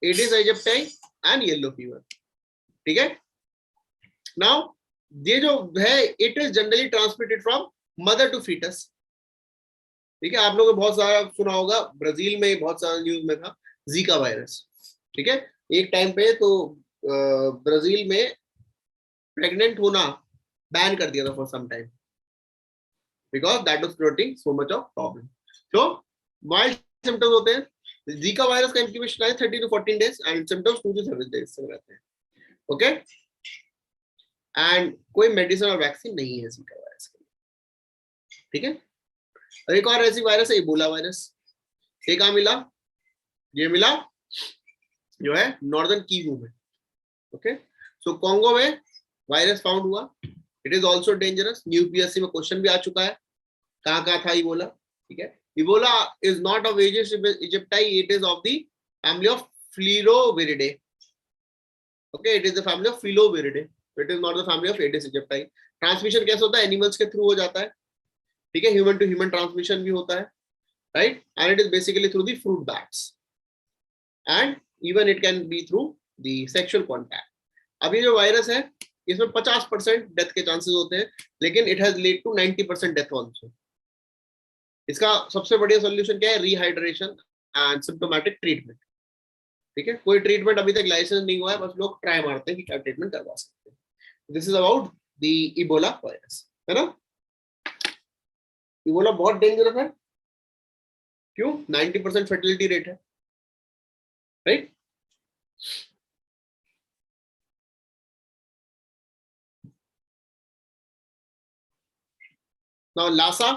Aedes aegypti and yellow fever, ठीक है? नाउ ये जो है, it is generally transmitted from mother to fetus, ठीक है? आप लोगों ने बहुत सारा सुना होगा, ब्राजील में बहुत सारा न्यूज में था जीका वायरस, ठीक है? एक टाइम पे तो ब्राजील में प्रेग्नेंट होना बैन कर दिया था for some time, because that was creating so much of problem. तो माइल्ड सिम्टम्स होते हैं, जीका वायरस का incubation time 30 to 14 days and symptoms 2 to 7 days से रहते हैं, ओके? एंड कोई मेडिसिन और वैक्सीन नहीं है जीका वायरस के लिए, ठीक है? और एक और ऐसी वायरस है इबोला वायरस। ये कहाँ मिला? ये मिला जो है नॉर्दर्न कीवू में, ओके? सो कॉन्गो में वायरस फाउंड हुआ। It is also dangerous. New PSC में क्वेश्चन भी आ चुका है, कहाँ कहाँ था इबोला, ठीक है? Ebola is not of Aedes aegypti, it is of the family of Filoviridae, okay? It is the family of Filoviridae, it is not the family of Aedes aegypti. Transmission कैसे होता है? एनिमल्स के through हो जाता है, ठीक है? Human to human transmission भी होता है, right? And it is basically through the fruit bats and even it can be through the sexual contact. अब ये जो वायरस है, इसमें 50% डेथ के चांसेस होते हैं, लेकिन it has lead to 90% death also. इसका सबसे बढ़िया सोल्यूशन क्या है? रिहाइड्रेशन एंड सिम्प्टोमेटिक ट्रीटमेंट, ठीक है? कोई ट्रीटमेंट अभी तक लाइसेंस नहीं हुआ है, बस लोग ट्राई मारते हैं कि क्या ट्रीटमेंट करवा सकते हैं। This is about the Ebola virus, है ना? इबोला बहुत डेंजरस है, क्यों? 90% फर्टिलिटी रेट है, right? Now Lassa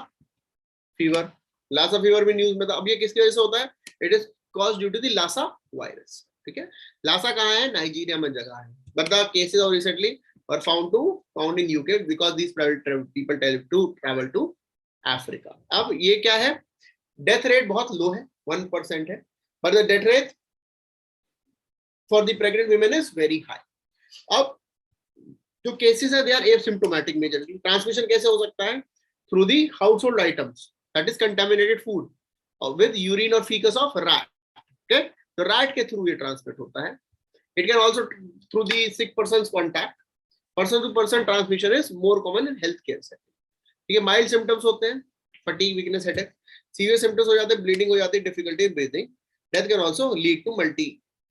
fever, Lassa fever भी न्यूज में था। अब ये किसकी वजह से होता है? It is cause due to the Lassa virus, ठीक है? लासा कहाँ है? नाइजीरिया में जगह है, but the cases are recently और found in UK because this people tell to travel to Africa. अब ये क्या है? डेथ रेट बहुत लो है, 1% है, but the death rate for the pregnant women is very high. अब जो केसेस है, they are asymptomatic majorly. Transmission कैसे हो सकता है? Through the household items, that is contaminated food with urine और फीकस ऑफ रैट, ओके? तो rat के थ्रू ये ट्रांसमिट होता है। It can also through the sick persons contact. Person to person transmission is more common in health care setting, ठीक है? Mild symptoms होते हैं, fatigue, weakness, headache. Severe symptoms हो जाते हैं, ब्लीडिंग हो जाती है, difficulty in breathing. Death can also lead to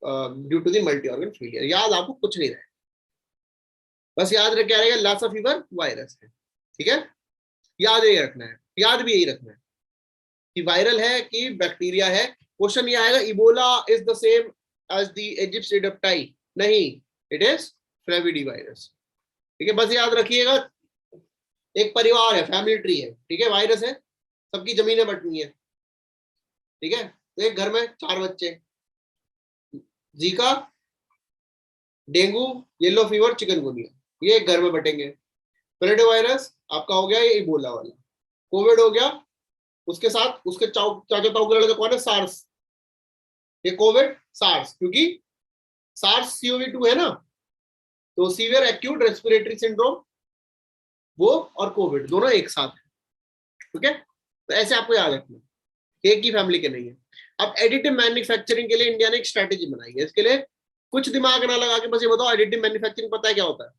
due to the multi organ failure. याद आपको कुछ नहीं रहे, बस याद रख क्या रहेगा? लासा फीवर वायरस है, ठीक है? याद यही रखना है, याद भी यही रखना है कि वायरल है कि बैक्टीरिया है। क्वेश्चन ये आएगा Ebola is the same as the Egypt aegypti, नहीं, इट इज फ्लेविडी वायरस, ठीक है? बस याद रखिएगा, एक परिवार है, फैमिली ट्री है, ठीक है? वायरस है, सबकी जमीनें बंटनी है, ठीक है? तो एक घर में 4 बच्चे, Zika, dengue, yellow fever, chikungunya, ये एक घर में बटेंगे। फ्लेविडी वायरस आपका हो गया ये इबोला वाला। कोविड हो गया, उसके साथ उसके चाचा ताऊ का लड़का कौन है? सार्स। ये कोविड सार्स, क्योंकि सार्स CoV-2 है ना, तो सीवियर एक्यूट रेस्पिरेटरी सिंड्रोम वो और कोविड दोनों एक साथ है, ठीक है? तो ऐसे आपको याद रखना, एक ही फैमिली के नहीं है। अब एडिटिव मैन्युफैक्चरिंग के लिए इंडिया ने एक स्ट्रेटेजी बनाई है। इसके लिए कुछ दिमाग ना लगा के बस ये बताओ, एडिटिव मैन्युफैक्चरिंग पता है क्या होता है?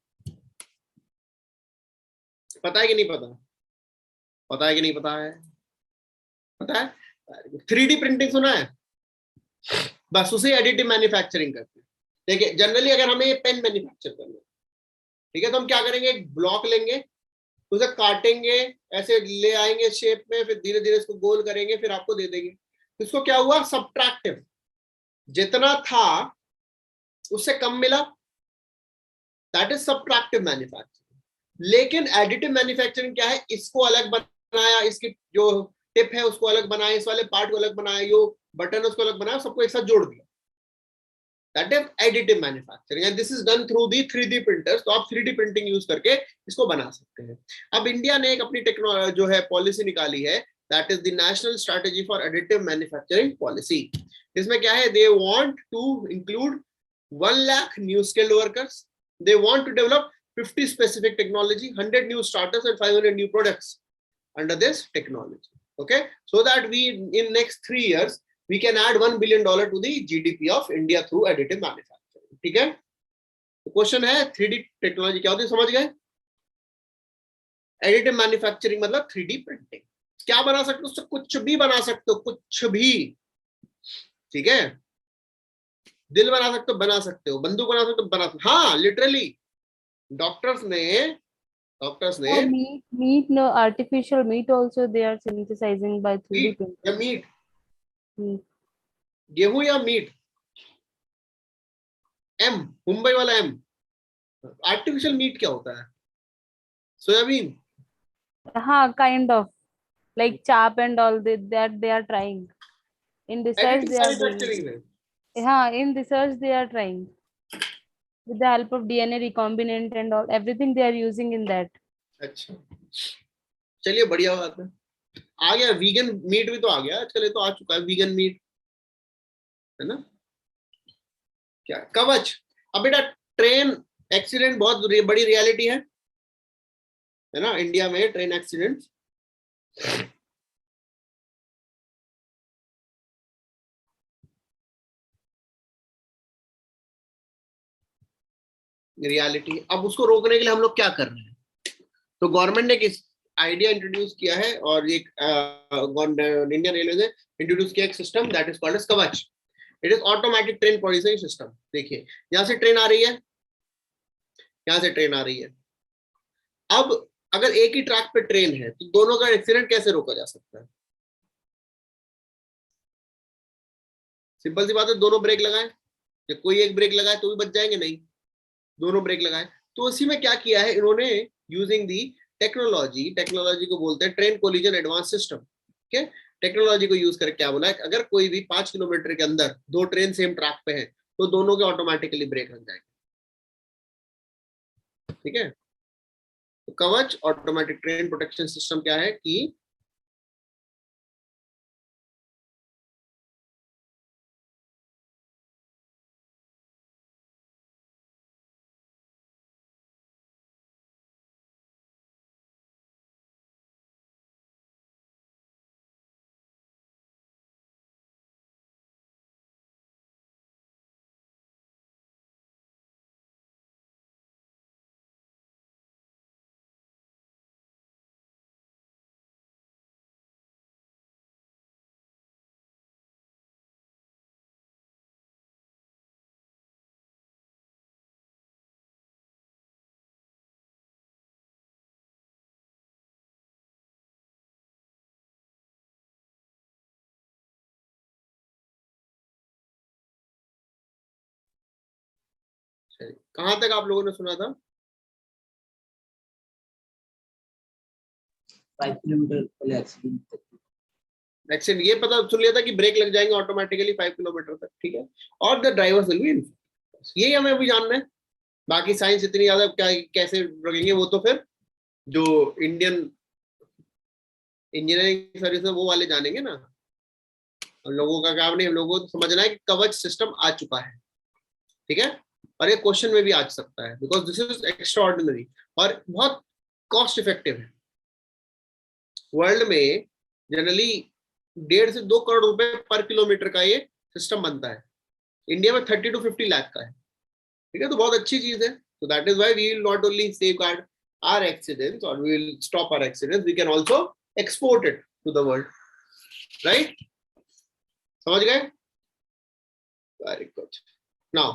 पता है कि नहीं पता? पता है कि नहीं पता है? पता है? 3D प्रिंटिंग सुना है? बस उसे एडिटिव मैन्युफैक्चरिंग करते हैं। देखिए, जनरली अगर हमें ये पेन मैन्युफैक्चर करना है, ठीक है, तो हम क्या करेंगे? एक ब्लॉक लेंगे, उसे काटेंगे, ऐसे ले आएंगे शेप में, फिर धीरे धीरे इसको गोल करेंगे, फिर आपको दे देंगे। इसको क्या हुआ? सबट्रैक्टिव, जितना था उससे कम मिला, दैट इज सबट्रैक्टिव मैन्युफैक्चरिंग। लेकिन एडिटिव मैन्युफैक्चरिंग क्या है? इसको अलग बनाया, इसकी जो टिप है उसको अलग बनाया, इस वाले पार्ट को अलग बनाया, जो बटन उसको अलग बनाया, सबको एक साथ जोड़ दिया, that is additive manufacturing and this is done through the 3D printers. तो आप 3D प्रिंटिंग यूज करके इसको बना सकते हैं। अब इंडिया ने एक अपनी टेक्नोलॉजी जो है पॉलिसी निकाली है that is the national strategy for additive manufacturing policy. इसमें क्या है, they want to include 1 lakh new skilled workers. They want to develop 50 specific technology, 100 new startups and 500 new products under this technology. Okay, so that we in next 3 years we can add $1 billion to the GDP of India through additive manufacturing. ठीक है, तो question है 3D technology क्या होती है, समझ गए? Additive manufacturing मतलब 3D प्रिंटिंग। क्या बना सकते हो उससे? कुछ भी बना सकते हो, कुछ भी। ठीक है, दिल बना सकते हो, बना सकते हो, बंदूक बना सकते हो, बना सकते हो। हाँ, लिटरली डॉक्टर्स ने और meat no artificial meat also they are synthesizing by 3D printing. या मीट, Hmm. गेहूं या मीट, एम, मुंबई वाला एम। आर्टिफिशियल मीट क्या होता है? सोयाबीन। हाँ, kind of like chap and all that they are trying in research, additive they are doing. Manufacturing में हाँ, in research they are trying with the help of DNA recombinant and all everything they are using in that. अच्छा, चलिए बढ़िया बात है। आ गया vegan meet भी तो आ गया आजकल, ये तो आ चुका है वीगन मीट, है ना? क्या कवच? अब बेटा ट्रेन एक्सीडेंट बहुत बड़ी रियलिटी है ना इंडिया में, ट्रेन एक्सीडेंट। रियलिटी। अब उसको रोकने के लिए हम लोग क्या कर रहे हैं? तो गवर्नमेंट ने किस आइडिया इंट्रोड्यूस किया है, और एक इंडियन रेलवे ने इंट्रोड्यूस किया एक system that is called as Kavach. It is automatic train policing system. देखिए, यहां से ट्रेन आ रही है, यहां से ट्रेन आ रही है। अब अगर एक ही ट्रैक पे ट्रेन है तो दोनों का एक्सीडेंट कैसे रोका जा सकता है? सिंपल सी बात है, दोनों ब्रेक लगाए, या कोई एक ब्रेक लगाए तो भी बच जाएंगे? नहीं, दोनों ब्रेक लगाए। तो उसी में क्या किया है इन्होंने, यूजिंग दी टेक्नोलॉजी को बोलते हैं ट्रेन कोलिजन एडवांस सिस्टम। ठीक है, टेक्नोलॉजी को यूज करके क्या बोला है, अगर कोई भी 5 किलोमीटर के अंदर 2 ट्रेन सेम ट्रैक पे है तो दोनों के ऑटोमेटिकली ब्रेक लग जाएंगे। ठीक है, तो कवच ऑटोमेटिक ट्रेन प्रोटेक्शन सिस्टम क्या है कि कहां तक आप लोगों ने सुना था? 5 किलोमीटर पहले एक्सीडेंट तक। एक्सीडेंट ये पता सुन लिया था कि ब्रेक लग जाएंगे ऑटोमेटिकली 5 किलोमीटर तक। ठीक है, और द ड्राइवर्स विल बी, यही हमें भी जानना है। बाकी साइंस इतनी ज्यादा क्या कैसे रखेंगे वो तो फिर जो इंडियन इंजीनियरिंग सर्विस है वो वाले जानेंगे ना। हम लोगों का काम नहीं, हम लोगों को समझना है कि कवच सिस्टम आ चुका है। ठीक है, और ये क्वेश्चन में भी आ सकता है because this is extra ordinary और बहुत कॉस्ट इफेक्टिव है। वर्ल्ड में जनरली 1.5 से 2 करोड़ रुपए पर किलोमीटर का ये सिस्टम बनता है। इंडिया में 30 to 50 लाख का है। ठीक है, तो बहुत अच्छी चीज है। So that is why we will not only safeguard our accidents or we will stop our accidents, we can also export it to the world, right? समझ गए? Very good. Now,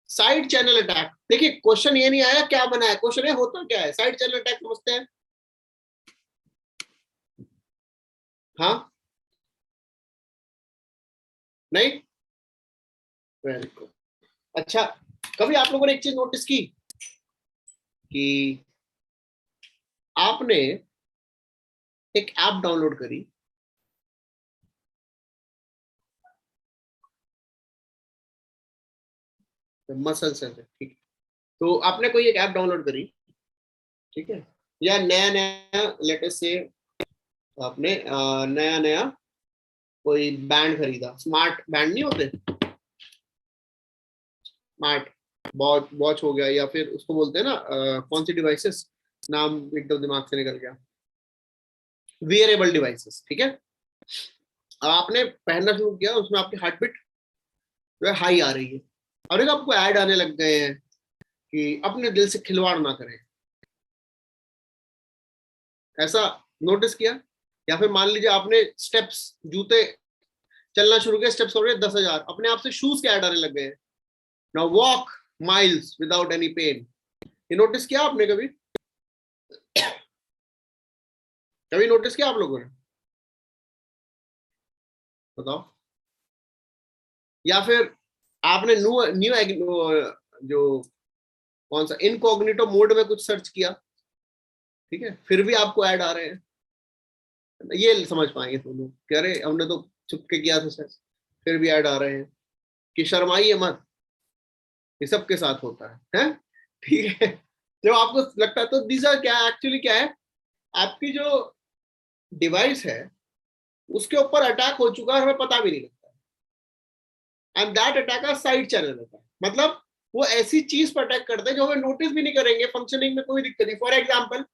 side channel attack. देखिए, question ये नहीं आया क्या बना है, question है होता क्या है। साइड चैनल अटैक समझते हैं? हाँ, नहीं? Very good. अच्छा, कभी आप लोगों ने एक चीज नोटिस की कि आपने एक ऐप डाउनलोड करी, मसल सेंसर, ठीक है, तो आपने कोई एक ऐप डाउनलोड करी, ठीक है, या नया नया लेटेस्ट से आपने नया नया कोई बैंड खरीदा, स्मार्ट बैंड नहीं होते, स्मार्ट वॉच हो गया, या फिर उसको बोलते हैं ना कौन सी डिवाइसेस, नाम एकदम दिमाग से निकल गया, वियरेबल डिवाइसेस, ठीक है। अब आपने पहनना शुरू किया, उसमें आपकी हार्ट बीट जो है हाई आ रही है, और एक आपको ऐड आने लग गए हैं कि अपने दिल से खिलवाड़ ना करें, ऐसा नोटिस किया। या फिर मान लीजिए आपने स्टेप्स, जूते चलना शुरू किया, स्टेप्स हो रहे 10,000, अपने आप से शूज के ऐड आने लग गए हैं, now walk miles without any pain. ये नोटिस किया आपने कभी? कभी नोटिस किया आप लोगों ने? बताओ। या फिर आपने न्यू न्यू जो कौन सा इनकॉग्निटो मोड में कुछ सर्च किया, ठीक है, फिर भी आपको ऐड आ रहे हैं, ये समझ पाएंगे तो लोग कह रहे हमने तो चुपके किया था सर, फिर भी ऐड आ रहे हैं, कि शर्माइए मत, ये सबके साथ होता है, ठीक है। जब आपको लगता है तो दिस आर क्या एक्चुअली क्या है, आपकी जो डिवाइस है उसके ऊपर अटैक हो चुका है, हमें पता भी नहीं लगता, एंड दैट अटैक का साइड चैनल होता है, मतलब वो ऐसी चीज पर अटैक करते हैं जो हमें नोटिस भी नहीं करेंगे, फंक्शनिंग में कोई दिक्कत नहीं। फॉर एग्जाम्पल,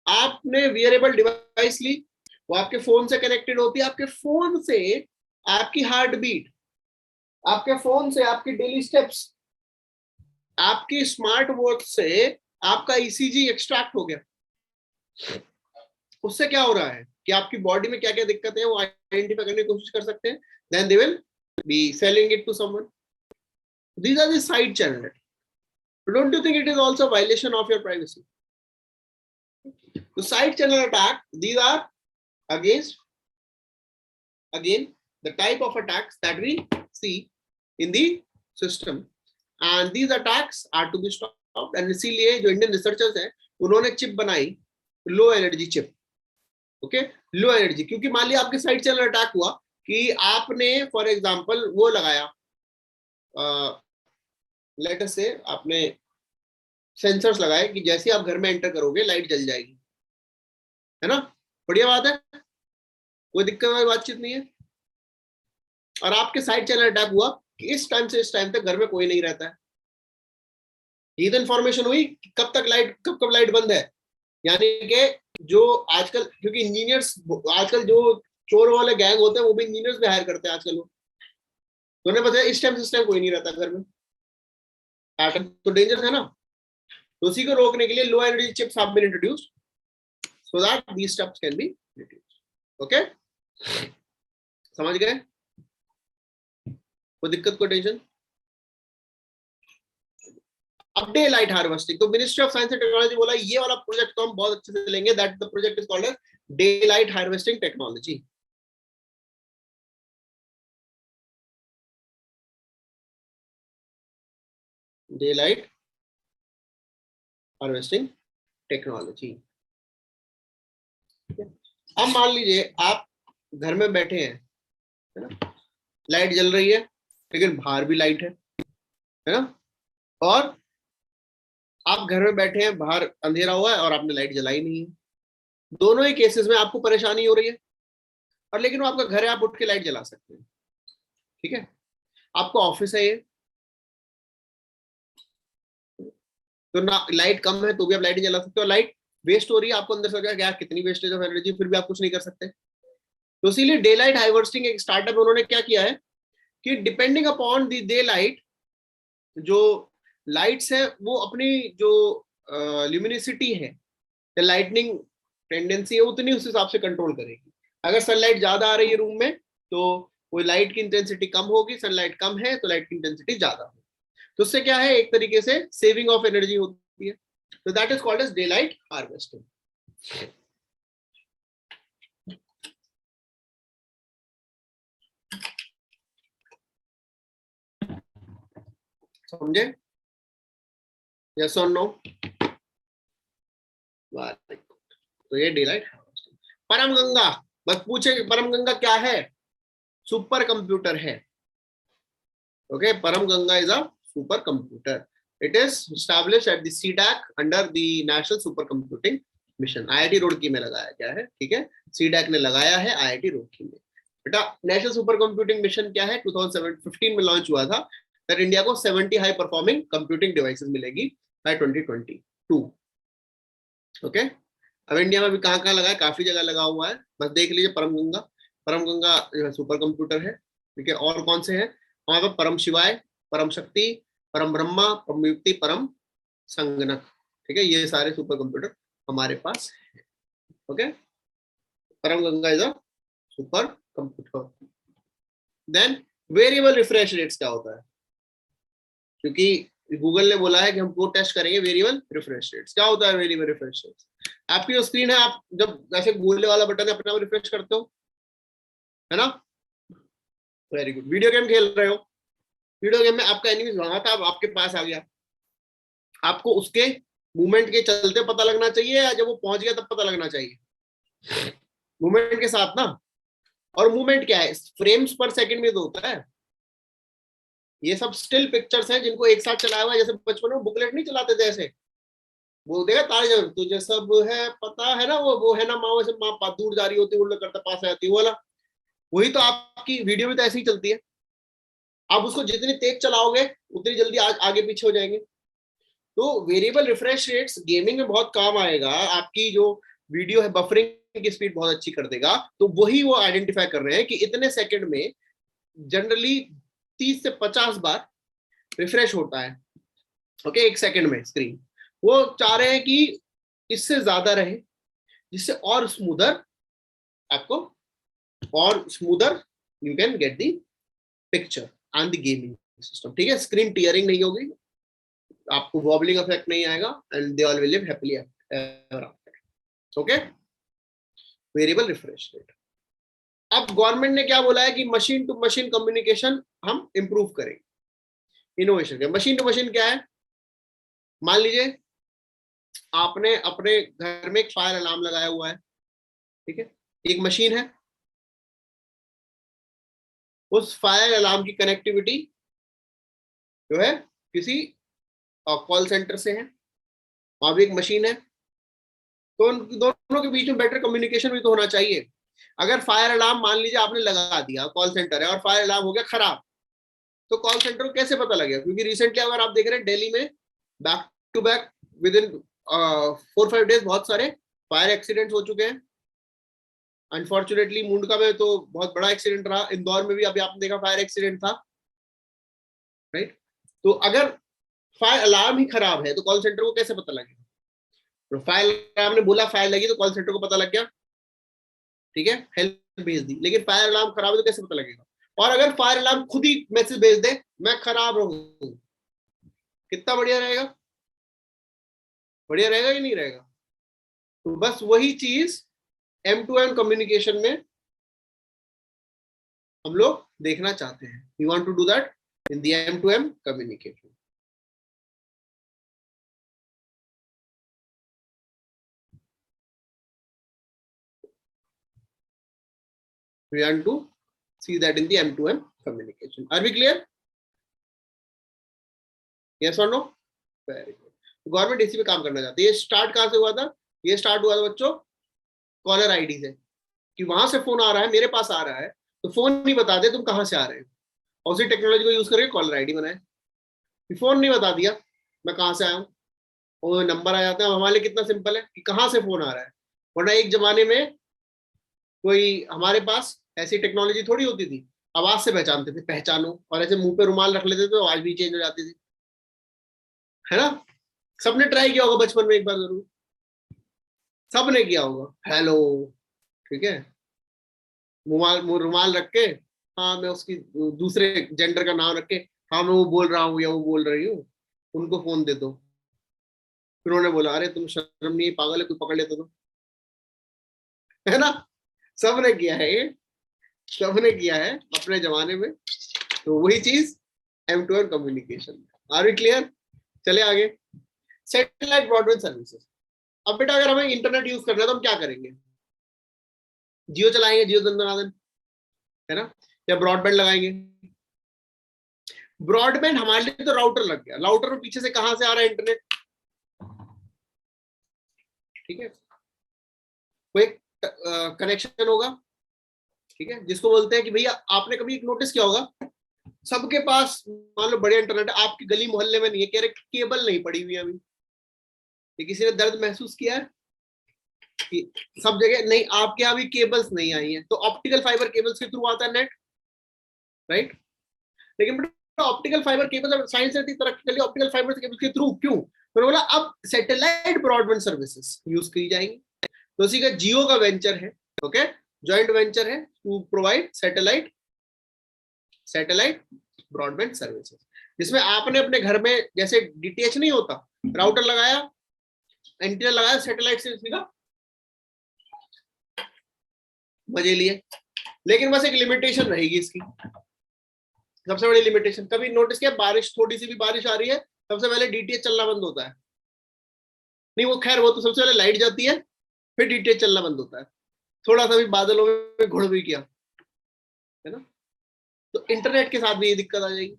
आपने वियरेबल डिवाइस ली, वो आपके फोन से कनेक्टेड होती है, आपके फोन से आपकी हार्ट बीट, आपके फोन से आपकी डेली स्टेप्स, आपकी स्मार्ट वॉच से आपका ईसीजी एक्सट्रैक्ट हो गया। उससे क्या हो रहा है कि आपकी बॉडी में क्या क्या दिक्कत है वो आइडेंटिफाई करने की कोशिश कर सकते हैं, then they will be selling it to someone. These are the side channel. Don't you think it is also a violation of your privacy? The side channel attack, these are against, again, the type of attacks that we see in the system, and these attacks are to be stopped. And इसीलिए जो Indian researchers हैं उन्होंने chip बनाई, low energy chip, okay, low energy, क्योंकि मान लिया आपके side channel attack हुआ कि आपने फॉर एग्जांपल वो लगाया, लेट अस से आपने सेंसर्स लगाए कि जैसे आप घर में एंटर करोगे लाइट जल जाएगी, है ना, बढ़िया बात है, कोई दिक्कत वाली बातचीत नहीं है। और आपके साइड चैनल अटैक हुआ कि इस टाइम से इस टाइम तक घर में कोई नहीं रहता है, ये तो इन्फॉर्मेशन हुई कि कब तक लाइट, कब लाइट बंद है, यानी कि जो आजकल, क्योंकि इंजीनियर्स आजकल जो चोर वाले गैंग होते हैं वो भी इंजीनियर्स भी हायर करते हैं आजकल लोग, तो उन्हें पता है इस टाइम से इस टाइम कोई नहीं रहता घर में, पैटर्न तो डेंजर है ना। तो उसी को रोकने के लिए low energy chips have been introduced so that these steps can be reduced. Okay, समझ गए? कोई दिक्कत, कोई टेंशन? अब डे लाइट हार्वेस्टिंग, तो ministry of science and technology बोला ये वाला प्रोजेक्ट तो हम बहुत अच्छे से लेंगे, that the project is called as day light harvesting technology. Day light harvesting technology. अब मान लीजिए आप घर में बैठे हैं, है ना, लाइट जल रही है लेकिन बाहर भी लाइट है ना, और आप घर में बैठे हैं, बाहर अंधेरा हुआ है और आपने लाइट जलाई नहीं है, दोनों ही केसेस में आपको परेशानी हो रही है, और लेकिन वो आपका घर है, आप उठ के लाइट जला सकते हैं, ठीक है। आपको ऑफिस है ये, तो ना लाइट कम है तो भी आप लाइट जला सकते हो, लाइट वेस्ट हो रही है, आपको अंदर से क्या कितनी वेस्टेज ऑफ एनर्जी, फिर भी आप कुछ नहीं कर सकते। तो इसीलिए डे लाइट हार्वेस्टिंग एक स्टार्टअप उन्होंने क्या किया है कि depending upon the day light, जो लाइट्स है वो अपनी जो ल्यूमिनिसिटी है या लाइटनिंग टेंडेंसी है उतनी उस हिसाब से कंट्रोल करेगी। अगर सनलाइट ज्यादा आ रही है रूम में तो वो लाइट की इंटेंसिटी कम होगी, सनलाइट कम है तो लाइट की इंटेंसिटी ज्यादा होगी, तो उससे क्या है एक तरीके से सेविंग ऑफ एनर्जी होती है। तो that is called as day light harvesting. समझे? यस और नो? तो ये डे लाइट हार्वेस्टिंग। परम गंगा, बस पूछे परम गंगा क्या है? सुपर कंप्यूटर है, okay, Param Ganga is a super computer. It is established at the CDAC under the National Supercomputing mission IIT Roorkee में लगाया गया है, ठीक है, सीडैक ने लगाया है आईआईटी रुड़की में। बेटा नेशनल सुपर कंप्यूटिंग मिशन क्या है, 2015 में लॉन्च हुआ था, दैट इंडिया को 70 हाई परफॉर्मिंग कंप्यूटिंग डिवाइसेस मिलेगी बाय 2022। ओके, अब इंडिया में भी कहाँ कहाँ लगा है, काफी जगह लगा हुआ है, बस देख लीजिए। परम गंगा जो है सुपर कंप्यूटर है, ठीक है। और कौन से हैं वहां पर, परम शिवाय, परम शक्ति, परम ब्रह्मा, परम युक्ति, परम संगणक, ठीक है, ये सारे सुपर कंप्यूटर हमारे पास है। Okay, Param Ganga is a super computer. Then variable refresh rates क्या होता है, क्योंकि गूगल ने बोला है कि हम वो टेस्ट करेंगे वेरिएबल रिफ्रेश रेट्स। क्या होता है वेरिएबल रिफ्रेश रेट्स? आपकी जो स्क्रीन है, आप जब जैसे गोले वाला बटन है अपने आप रिफ्रेश करते हो, है ना? Very good. वीडियो गेम खेल रहे हो, वीडियो गेम में आपका एनिमी वहां था, अब आपके पास आ गया, आपको उसके मूवमेंट के चलते पता लगना चाहिए या जब वो पहुंच गया तब पता लगना चाहिए? मूवमेंट के साथ ना। और मूवमेंट क्या है, फ्रेम्स पर सेकंड में तो होता है। ये सब स्टिल पिक्चर्स हैं जिनको एक साथ चलाया हुआ है, जैसे बचपन में बुकलेट नहीं चलाते थे ऐसे, वो देखा तारे जब तुझे सब है पता है ना, वो है ना, माँ से माँ दूर जा रही होती है, उल्टा करता पास आती है, वो वाला। वही तो आपकी वीडियो में तो ऐसे ही चलती है। आप उसको जितनी तेज चलाओगे उतनी जल्दी आगे पीछे हो जाएंगे। तो वेरिएबल रिफ्रेश रेट्स गेमिंग में बहुत काम आएगा। आपकी जो वीडियो है बफरिंग की स्पीड बहुत अच्छी कर देगा। तो वही वो आइडेंटिफाई कर रहे हैं कि इतने सेकंड में जनरली 30 से 50 बार रिफ्रेश होता है, ओके, एक सेकंड में स्क्रीन। वो चाह रहे हैं कि इससे ज्यादा रहे, जिससे और स्मूदर आपको, और smoother you can get the picture and the gaming system, ठीक है। स्क्रीन टीयरिंग नहीं होगी, आपको वॉबलिंग इफेक्ट नहीं आएगा, and they all will live happily ever after. Okay, variable refresh rate. अब गवर्नमेंट ने क्या बोला है कि मशीन टू मशीन कम्युनिकेशन हम इंप्रूव करेंगे। इनोवेशन क्या, मशीन टू मशीन क्या है? मान लीजिए आपने अपने घर में एक फायर अलार्म लगाया हुआ है, ठीक है, एक मशीन है, उस फायर अलार्म की कनेक्टिविटी जो है किसी कॉल सेंटर से है, वहां भी एक मशीन है, तो उन दोनों के बीच में बेटर कम्युनिकेशन भी तो होना चाहिए। अगर फायर अलार्म मान लीजिए आपने लगा दिया, कॉल सेंटर है और फायर अलार्म हो गया खराब, तो कॉल सेंटर को कैसे पता लगेगा? क्योंकि रिसेंटली अगर आप देख रहे हैं दिल्ली में back to back within 4-5 days बहुत सारे फायर एक्सीडेंट्स हो चुके हैं। अनफॉर्चुनेटली मुंडका में तो बहुत बड़ा एक्सीडेंट रहा, इंदौर में भी अभी आपने देखा फायर एक्सीडेंट था, राइट? तो अगर फायर अलार्म ही खराब है तो कॉल सेंटर को कैसे पता लगेगा? तो फायर अलार्म ने बोला फायर लगी तो कॉल सेंटर को पता लग गया, ठीक है, हेल्प भेज दी। लेकिन फायर अलार्म खराब है तो कैसे पता लगेगा? और अगर फायर अलार्म खुद ही मैसेज भेज दे, मैं खराब हूं, कितना बढ़िया रहेगा? बढ़िया रहेगा कि नहीं रहेगा? तो बस वही चीज M2M कम्युनिकेशन में हम लोग देखना चाहते हैं। We want to do that in the M2M communication. We want to see that in the M2M communication. Are we clear? Yes or no? Very good. Government इसी पे काम करना चाहती है। ये स्टार्ट कहाँ से हुआ था? ये स्टार्ट हुआ था बच्चों कॉलर आईडी से, कि वहां से फोन आ रहा है, मेरे पास आ रहा है, तो फोन नहीं बता दे तुम कहाँ से आ रहे हो, और उसी टेक्नोलॉजी को यूज करके कॉलर आईडी बनाए। फोन नहीं बता दिया मैं कहाँ से आया हूँ, और नंबर आ जाता है। हमारे लिए कितना सिंपल है कि कहाँ से फोन आ रहा है। वरना एक जमाने में कोई हमारे पास ऐसी टेक्नोलॉजी थोड़ी होती थी, आवाज से पहचानते थे, पहचानो, और ऐसे मुंह पे रुमाल रख लेते थे तो आवाज भी चेंज हो जाती थी, है ना? सबने ट्राई किया होगा बचपन में एक बार जरूर, सबने किया होगा। हेलो, ठीक है, रुमाल रख के, हाँ मैं उसकी दूसरे जेंडर का नाम रख के, हाँ मैं वो बोल रहा हूँ या वो बोल रही हूँ, उनको फोन दे दो। फिर उन्होंने बोला अरे तुम शर्म नहीं, पागल है, कोई पकड़ लेता तो, है ना? सबने किया है ये, सबने किया है अपने जमाने में। तो वही चीज M2M communication. Are we clear? चले आगे। Satellite broadband services. अब बेटा अगर हमें इंटरनेट यूज करना है तो हम क्या करेंगे? जियो चलाएंगे, जियो दंदनादन, है ना, या ब्रॉडबैंड लगाएंगे। ब्रॉडबैंड हमारे लिए तो राउटर लग गया, राउटर में पीछे से कहां से आ रहा है इंटरनेट, ठीक है, कोई कनेक्शन होगा, ठीक है, जिसको बोलते हैं कि भैया आपने कभी एक नोटिस किया होगा, सबके पास मान लो बढ़िया इंटरनेट है, आपकी गली मोहल्ले में नहीं है, कह रहे केबल नहीं पड़ी हुई है अभी। ये किसी ने दर्द महसूस किया है कि सब जगह नहीं, आपके यहाँ भी केबल्स नहीं आई हैं, तो ऑप्टिकल फाइबर केबल्स के थ्रू आता है नेट, राइट। लेकिन ऑप्टिकल फाइबर केबल, साइंस ने तरक्की कर ली ऑप्टिकल फाइबर केबल के थ्रू, क्यों? तो बोला अब सैटेलाइट ब्रॉडबैंड सर्विसेज यूज की जाएंगी। तो उसी का जियो का वेंचर है, ओके, जॉइंट वेंचर है to provide satellite broadband services, जिसमें आपने अपने घर में जैसे डीटीएच नहीं होता, राउटर लगाया, एंटीना लगाया, सैटेलाइट से सीधा मजे लिए। लेकिन बस एक लिमिटेशन रहेगी इसकी, सबसे बड़ी लिमिटेशन, कभी नोटिस किया बारिश, थोड़ी सी भी बारिश आ रही है सबसे पहले डीटीएच चलना बंद होता है। नहीं वो खैर, वो तो सबसे पहले लाइट जाती है फिर डीटीएच चलना बंद होता है। थोड़ा सा भी बादलों में घुड़ भी किया है ना, तो इंटरनेट के साथ भी ये दिक्कत आ जाएगी,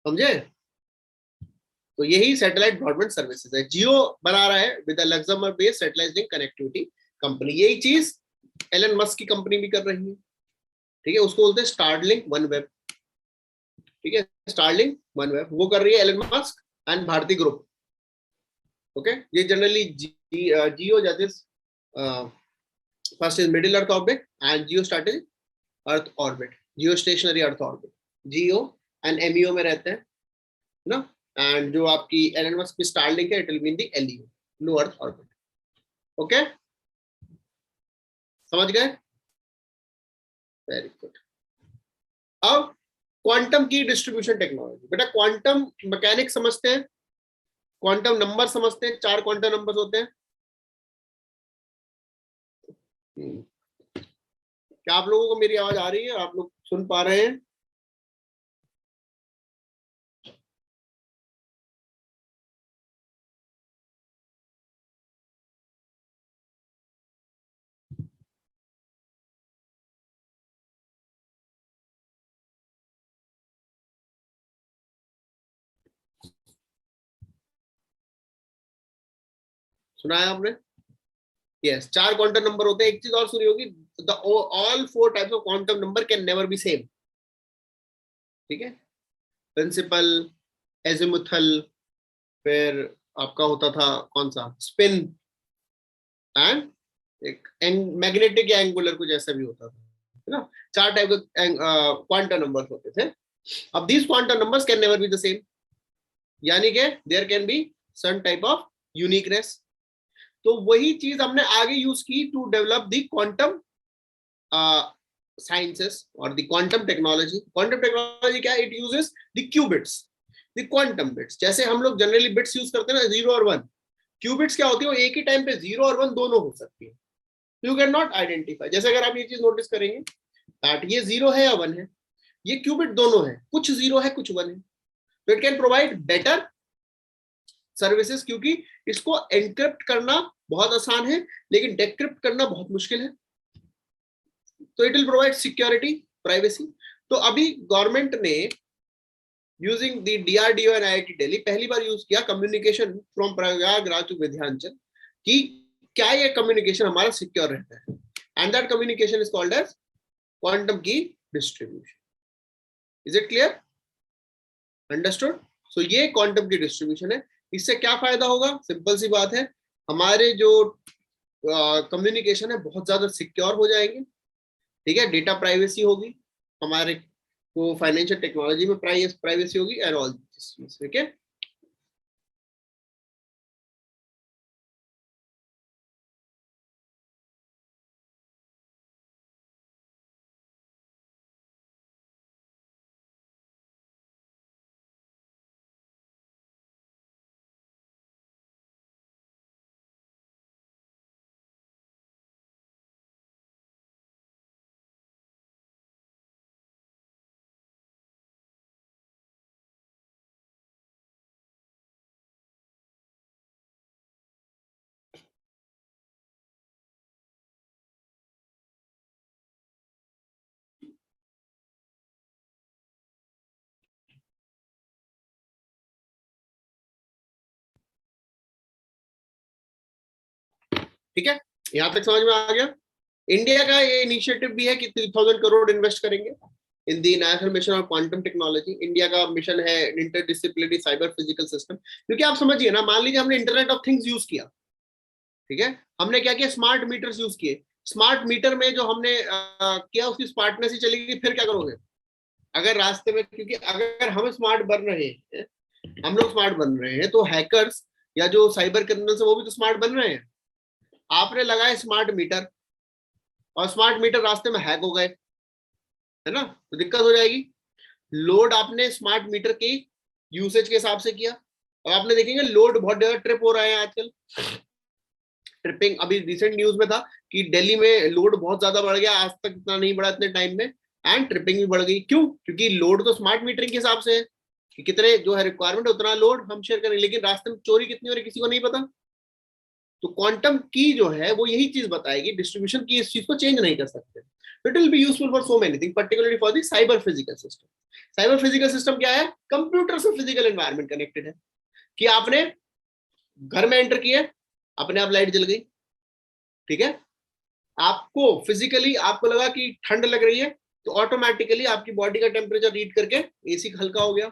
समझे? तो यही सैटेलाइट ब्रॉडबैंड सर्विसेज है, जियो बना रहा है with Luxembourg based satellite link connectivity company. यही चीज एलन मस्क की कंपनी भी कर रही है, ठीक है, उसको बोलते हैं स्टारलिंक वन वेब, ठीक है, स्टारलिंक वन वेब वो कर रही है Elon Musk and Bharti group, okay. ये generally GEO that is first is middle earth orbit and geo strategy earth orbit, geostationary earth orbit, GEO and MEO में रहते हैं ना। एंड जो आपकी एलन मस्क की स्टारलिंक है, it will be in the LEO, low earth orbit, okay, समझ गए? Very good. अब क्वांटम की डिस्ट्रीब्यूशन टेक्नोलॉजी, बेटा क्वांटम मैकेनिक्स समझते हैं, क्वांटम नंबर समझते हैं, 4 क्वांटम नंबर्स होते हैं। क्या आप लोगों को मेरी आवाज आ रही है, आप लोग सुन पा रहे हैं? सुना है आपने? यस, 4 क्वांटम नंबर होते हैं। एक चीज और सुनी होगी, the all 4 types of quantum number can never B same, ठीक है, प्रिंसिपल, एजिमुथल, फिर आपका होता था कौन सा, स्पिन एंड एक मैग्नेटिक या एंगुलर, कुछ ऐसा भी होता था, है ना। 4 टाइप के क्वांटम नंबर्स होते थे। अब these quantum numbers can never be the same, यानी कि there can be some type of uniqueness. तो वही चीज हमने आगे यूज की to develop the quantum sciences और the quantum technology. Quantum technology क्या है? It uses the qubits, the quantum bits. जैसे हम लोग जनरली बिट्स यूज करते हैं ना, 0 और 1, क्यूबिट्स क्या होती है? वो एक ही टाइम पे 0 और 1 दोनों हो सकती है, यू कैन नॉट आइडेंटिफाई। जैसे अगर आप ये चीज नोटिस करेंगे दैट ये 0 है या 1 है, ये क्यूबिट दोनों है, कुछ 0 है कुछ 1 है, तो it can provide better services, क्योंकि इसको एनक्रिप्ट करना बहुत आसान है लेकिन डेक्रिप्ट करना बहुत मुश्किल है, तो it will provide security, privacy. तो अभी गवर्नमेंट ने using the DRDO and IIT Delhi पहली बार यूज किया communication from Prayagraj to Vindhyachal, कि क्या ये कम्युनिकेशन हमारा सिक्योर रहता है, and that communication is called as quantum key distribution. Is it clear? Understood? So ये क्वांटम की डिस्ट्रीब्यूशन है। इससे क्या फायदा होगा? सिंपल सी बात है, हमारे जो कम्युनिकेशन है बहुत ज्यादा सिक्योर हो जाएंगे, ठीक है, डेटा प्राइवेसी होगी, हमारे को फाइनेंशियल टेक्नोलॉजी में प्राइवेसी होगी एंड ऑल, ठीक है। ठीक है, यहां तक समझ में आ गया। इंडिया का ये इनिशिएटिव भी है कि 3000 करोड़ इन्वेस्ट करेंगे in the national mission of quantum technology. India का मिशन है इंटरडिसिप्लिनरी साइबर फिजिकल सिस्टम। क्योंकि आप समझिए ना, मान लीजिए हमने इंटरनेट ऑफ थिंग्स यूज किया, ठीक है, हमने क्या किया, स्मार्ट मीटर्स यूज किए। स्मार्ट मीटर में जो हमने किया उसकी स्मार्टनेस ही चली गई, फिर क्या करोगे अगर रास्ते में, क्योंकि अगर हम स्मार्ट बन रहे हैं, हम लोग स्मार्ट बन रहे हैं, तो हैकर्स या जो साइबर क्रिमिनल्स है वो भी तो स्मार्ट बन रहे हैं। आपने लगाया स्मार्ट मीटर और स्मार्ट मीटर रास्ते में हैक हो गए, है ना, तो दिक्कत हो जाएगी। लोड आपने स्मार्ट मीटर की यूसेज के हिसाब से किया। अब आपने देखेंगे लोड बहुत ज्यादा ट्रिप हो रहा है आजकल। ट्रिपिंग अभी रिसेंट न्यूज में था कि दिल्ली में लोड बहुत ज्यादा बढ़ गया, आज तक इतना नहीं बढ़ा इतने टाइम में, एंड ट्रिपिंग भी बढ़ गई। क्यों? क्योंकि लोड तो स्मार्ट मीटरिंग के हिसाब से है कि कितने जो है रिक्वायरमेंट उतना लोड हम शेयर करें, लेकिन रास्ते में चोरी कितनी हो रही किसी को नहीं पता। तो क्वांटम की जो है वो यही चीज बताएगी, डिस्ट्रीब्यूशन की इस चीज को चेंज नहीं कर सकते। It will be useful for so many thing, particularly for the cyber physical system. Cyber physical system क्या है? कंप्यूटर से फिजिकल एनवायरनमेंट कनेक्टेड है, कि आपने घर में एंटर किया, अपने आप लाइट जल गई, ठीक है, आपको फिजिकली आपको लगा कि ठंड लग रही है, तो ऑटोमेटिकली आपकी बॉडी का टेम्परेचर रीड करके एसी हल्का हो गया,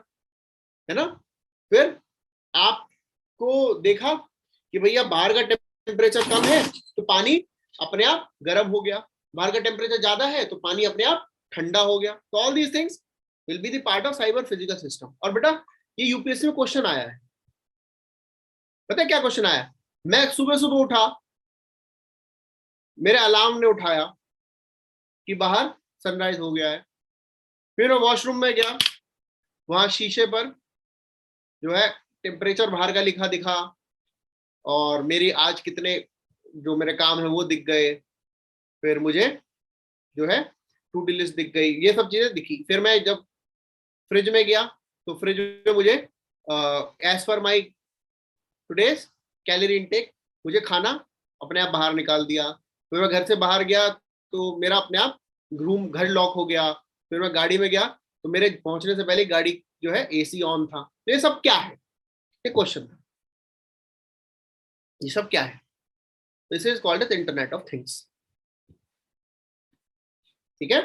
है ना। फिर आपको देखा कि भैया बाहर का टेम्परेचर कम है, तो पानी अपने आप गर्म हो गया, बाहर का टेम्परेचर ज्यादा है तो पानी अपने आप ठंडा हो गया। तो all these things will be the part of cyber physical system. और बेटा ये यूपीएससी में क्वेश्चन आया है, पता है क्या क्वेश्चन आया? मैं सुबह सुबह उठा, मेरे अलार्म ने उठाया कि बाहर सनराइज हो गया है, फिर मैं वॉशरूम में गया, वहां शीशे पर जो है टेम्परेचर बाहर का लिखा दिखा, और मेरी आज कितने जो मेरे काम है वो दिख गए, फिर मुझे जो है टू डी लिस्ट दिख गई, ये सब चीजें दिखी। फिर मैं जब फ्रिज में गया तो फ्रिज में मुझे एज पर माई टुडेज कैलोरी इनटेक मुझे खाना अपने आप बाहर निकाल दिया। फिर मैं घर से बाहर गया तो मेरा अपने आप घर लॉक हो गया। फिर मैं गाड़ी में गया तो मेरे पहुंचने से पहले गाड़ी जो है एसी ऑन था। तो ये सब क्या है? ये क्वेश्चन था, ये सब क्या है? This is called as internet of things, ठीक है,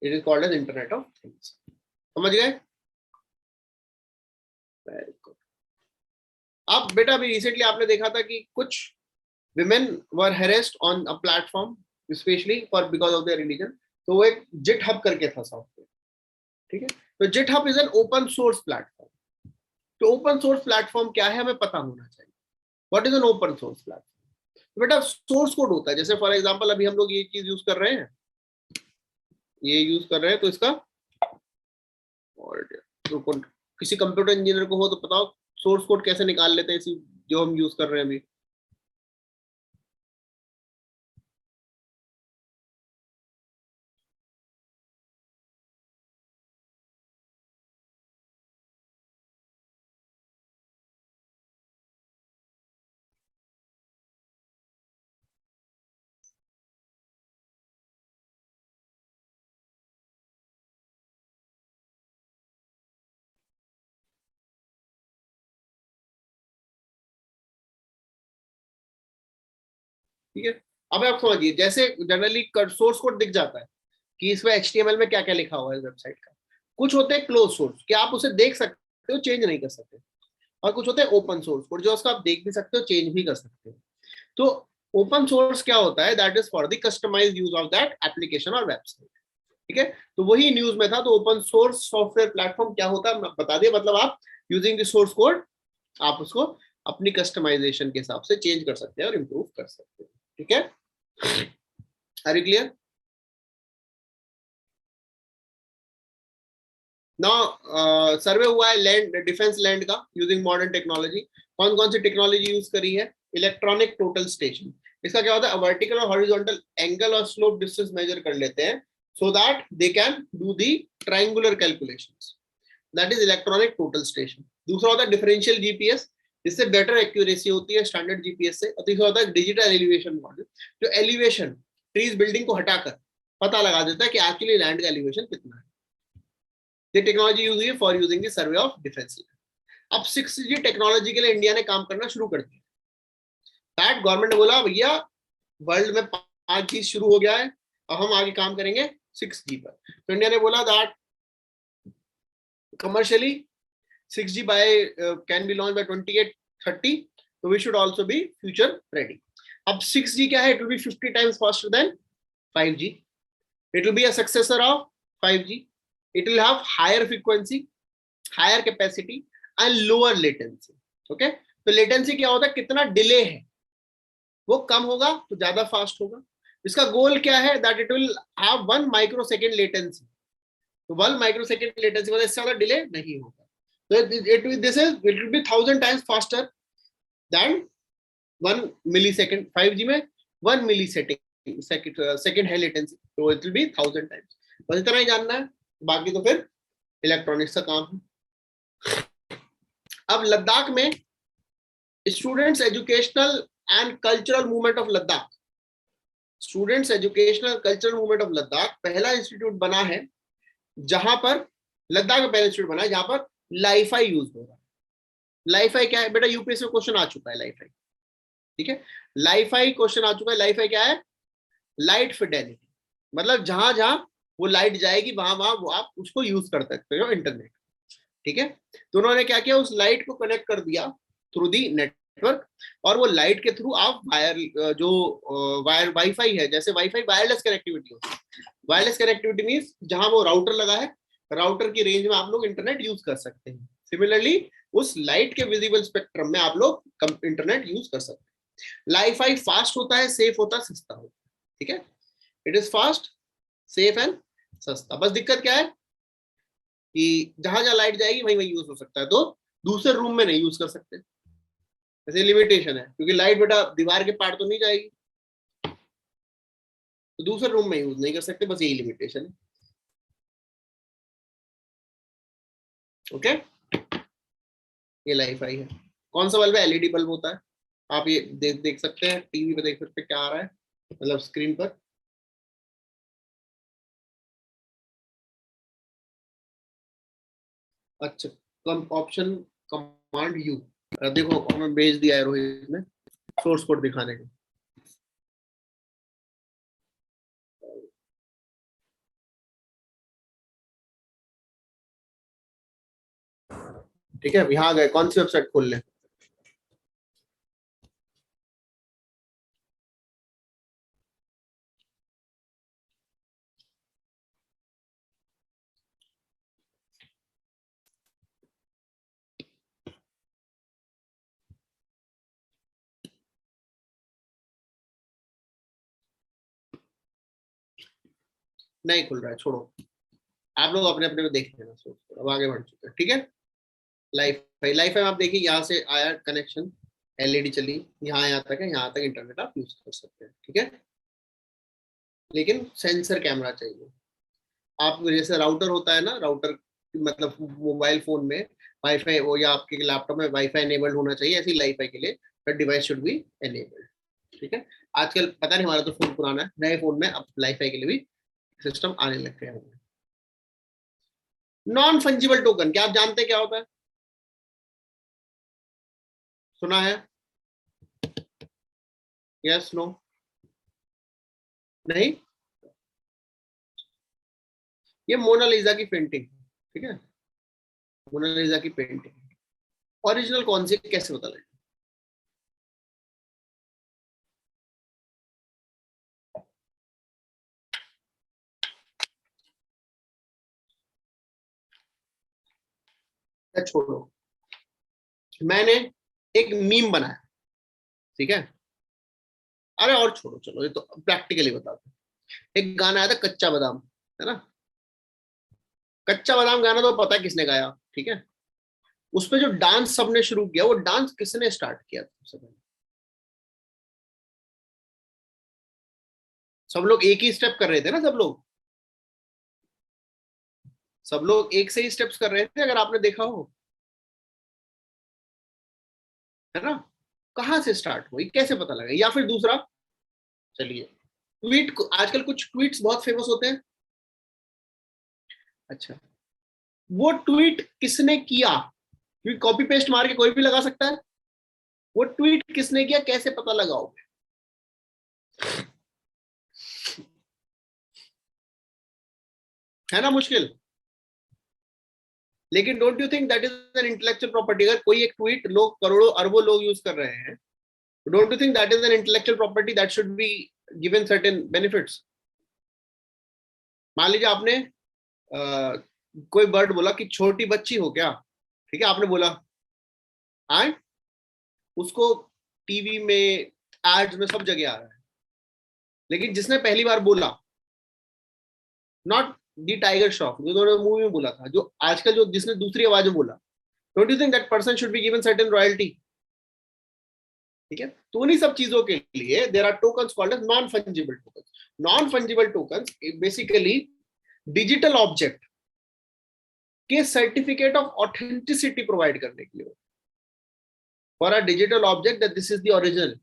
it is called as internet of things. समझ गए? Very good. अब बेटा अभी रिसेंटली आपने देखा था कि कुछ women were harassed on a platform specially for because of their religion. तो वो एक जिटहब करके था सॉफ्टवेयर, ठीक है। तो GitHub is an open source platform. तो ओपन सोर्स प्लेटफॉर्म क्या है हमें पता होना चाहिए। What is an open source platform? तो बेटा सोर्स कोड होता है, जैसे फॉर एग्जांपल अभी हम लोग ये चीज यूज कर रहे हैं, ये यूज कर रहे हैं, तो इसका और तो किसी कंप्यूटर इंजीनियर को हो तो बताओ सोर्स कोड कैसे निकाल लेते हैं इसी जो हम यूज कर रहे हैं अभी। ठीक है, अब आप समझिए, जैसे जनरली सोर्स कोड दिख जाता है कि इसमें HTML में क्या क्या लिखा हुआ है वेबसाइट का। कुछ होते हैं क्लोज सोर्स कि आप उसे देख सकते हो, चेंज नहीं कर सकते, और कुछ होते हैं ओपन सोर्स कोड जो उसका आप देख भी सकते हो, चेंज भी कर सकते हो। तो ओपन सोर्स क्या होता है? That is for the customized use of that application और वेबसाइट, ठीक है। तो वही न्यूज में था। तो ओपन सोर्स सॉफ्टवेयर प्लेटफॉर्म क्या होता है बता दिया, मतलब आप यूजिंग द सोर्स कोड आप उसको अपनी कस्टमाइजेशन के हिसाब से चेंज कर सकते हैं और इंप्रूव कर सकते हैं, ठीक है। Are you clear? Now survey हुआ है लैंड डिफेंस लैंड का यूजिंग मॉडर्न टेक्नोलॉजी। कौन कौन सी टेक्नोलॉजी यूज करी है? Electronic total station. इसका क्या होता है? वर्टिकल और हॉरिजॉन्टल एंगल और स्लोप डिस्टेंस मेजर कर लेते हैं so that they can do the triangular calculations, that is electronic total station। दूसरा होता है डिफरेंशियल जीपीएस, इससे बेटर एक्यूरेसी होती है स्टैंडर्ड जीपीएस से। और तीसरा होता है डिजिटल एलिवेशन मॉडल, जो एलिवेशन ट्रीज बिल्डिंग को हटाकर पता लगा देता है कि एक्चुअली लैंड का एलिवेशन कितना है। ये टेक्नोलॉजी यूज हुई है for using the survey of defence land. अब 6G टेक्नोलॉजी के लिए इंडिया ने काम करना शुरू कर दिया। दैट गवर्नमेंट ने बोला भैया वर्ल्ड में 5G शुरू हो गया है, अब हम आगे काम करेंगे 6G पर। तो इंडिया ने बोला that commercially 6G by can be launched by 2830, so we should also be future ready. अब 6G क्या है? It will be 50 times faster than 5G. It will be a successor of 5G. It will have higher frequency, higher capacity and lower latency. Okay, तो latency क्या होता है? कितना delay है वो कम होगा तो ज्यादा फास्ट होगा। इसका गोल क्या है? That it will have 1 microsecond latency. तो 1 microsecond latency मतलब इससे ज्यादा डिले नहीं होगा। So it will be 1000 times faster than 1 millisecond. 5G में 1 millisecond second है latency, तो it will be 1000 times. बस इतना ही जानना है, बाकी तो फिर इलेक्ट्रॉनिक्स का काम है। अब लद्दाख में students educational and cultural movement of Ladakh, students educational cultural movement of Ladakh पहला इंस्टीट्यूट बना है जहां पर, लद्दाख में पहला इंस्टीट्यूट बना है जहां पर लाईफाई यूज हो रहा है। लाईफाई क्या है बेटा? यूपीएससी में क्वेश्चन आ चुका है लाईफाई, ठीक है, लाईफाई क्वेश्चन आ चुका है। लाईफाई क्या है? लाइट फिडेलिटी, मतलब जहां जहां वो लाइट जाएगी वहां वहां वो आप उसको यूज कर सकते हो इंटरनेट, ठीक है। तो उन्होंने क्या किया? उस लाइट को कनेक्ट कर दिया थ्रू दी नेटवर्क, और वो लाइट के थ्रू आप वायर जो वायर वाईफाई है, जैसे वाईफाई वायरलेस कनेक्टिविटी होती है। वायरलेस कनेक्टिविटी मींस जहां वो राउटर लगा है, राउटर की रेंज में आप लोग इंटरनेट यूज कर सकते हैं। सिमिलरली उस लाइट के विजिबल स्पेक्ट्रम में आप लोग इंटरनेट यूज कर सकते हैं। लाईफाई फास्ट होता है, सेफ होता है, सस्ता होता है, ठीक है। It is fast, safe and सस्ता। बस दिक्कत क्या है कि जहां जहां लाइट जाएगी वहीं वहीं यूज हो सकता है, तो दूसरे रूम में नहीं यूज कर सकते, ऐसे लिमिटेशन है, क्योंकि लाइट बेटा दीवार के पार तो नहीं जाएगी, तो दूसरे रूम में यूज नहीं कर सकते, बस यही लिमिटेशन है। ओके, ये लाईफाई है। कौन सा बल्ब है? एलईडी बल्ब होता है। आप ये देख सकते हैं, टीवी पे देख सकते हैं क्या आ रहा है, मतलब स्क्रीन पर। अच्छा, कम ऑप्शन कमांड यू, देखो हमें भेज दिया है रोहित ने सोर्स कोड दिखाने को। ठीक है, यहाँ गए, कौन सी वेबसाइट खोल ले? नहीं खुल रहा है, छोड़ो, आप लोग अपने अपने में देख लेना सोर्स कोड। अब आगे बढ़ चुके हैं, ठीक है। लाईफाई में आप देखिए, यहाँ से आया कनेक्शन, एलईडी चली, यहाँ तक है, यहाँ तक इंटरनेट आप यूज कर सकते हैं, ठीक है। लेकिन सेंसर कैमरा चाहिए। आप जैसे राउटर होता है ना, राउटर मतलब मोबाइल फोन में वाईफाई वो, या आपके लैपटॉप में वाईफाई एनेबल्ड होना चाहिए, ऐसी लाईफाई के लिए the device should be enabled, ठीक है। आजकल पता नहीं, हमारा तो फोन पुराना है, नए फोन में अब लाईफाई के लिए भी सिस्टम आने लग गए होंगे। नॉन फंजिबल टोकन, क्या आप जानते हैं क्या होता है? सुना है? यस, नो, नहीं? ये मोनालिसा की पेंटिंग, ठीक है, मोनालिसा की पेंटिंग ओरिजिनल कौन सी, कैसे पता लगे? छोड़ो, मैंने एक मीम बनाया, ठीक है। अरे और छोड़ो, चलो ये तो प्रैक्टिकली बताते हैं। एक गाना आया था कच्चा बादाम, है ना, कच्चा बादाम गाना तो पता है किसने गाया, ठीक है। उसपे जो डांस सबने शुरू किया, वो डांस किसने स्टार्ट किया था सबसे पहले? सब लोग एक ही स्टेप कर रहे थे ना, सब लोग एक से ही स्टेप्स कर रहे थे, अगर आपने देखा हो, है ना। कहां से स्टार्ट हुई, कैसे पता लगा? या फिर दूसरा, चलिए ट्वीट, आजकल कुछ ट्वीट्स बहुत फेमस होते हैं, अच्छा, वो ट्वीट किसने किया? क्योंकि कॉपी पेस्ट मार के कोई भी लगा सकता है, वो ट्वीट किसने किया कैसे पता लगाओगे? है ना मुश्किल। लेकिन don't you think that is an intellectual property? अगर कोई एक ट्वीट लोग करोड़ों अरबों लोग यूज कर रहे हैं, don't you think that is an intellectual property that should be given certain benefits? मान लीजिए आपने कोई वर्ड बोला कि छोटी बच्ची हो क्या, ठीक है, आपने बोला, आए उसको टीवी में, एड्स में, सब जगह आ रहा है। लेकिन जिसने पहली बार बोला, नॉट दी टाइगर श्रॉफ जो उन्होंने मूवी में बोला था, जो आजकल जो जिसने दूसरी आवाज में बोला, don't you think that person should be given certain royalty? ठीक है, तो उन्हीं सब चीजों के लिए there are tokens called as non fungible tokens. Non fungible tokens basically digital object के सर्टिफिकेट ऑफ ऑथेंटिसिटी प्रोवाइड करने के लिए, for a digital object that this is the original,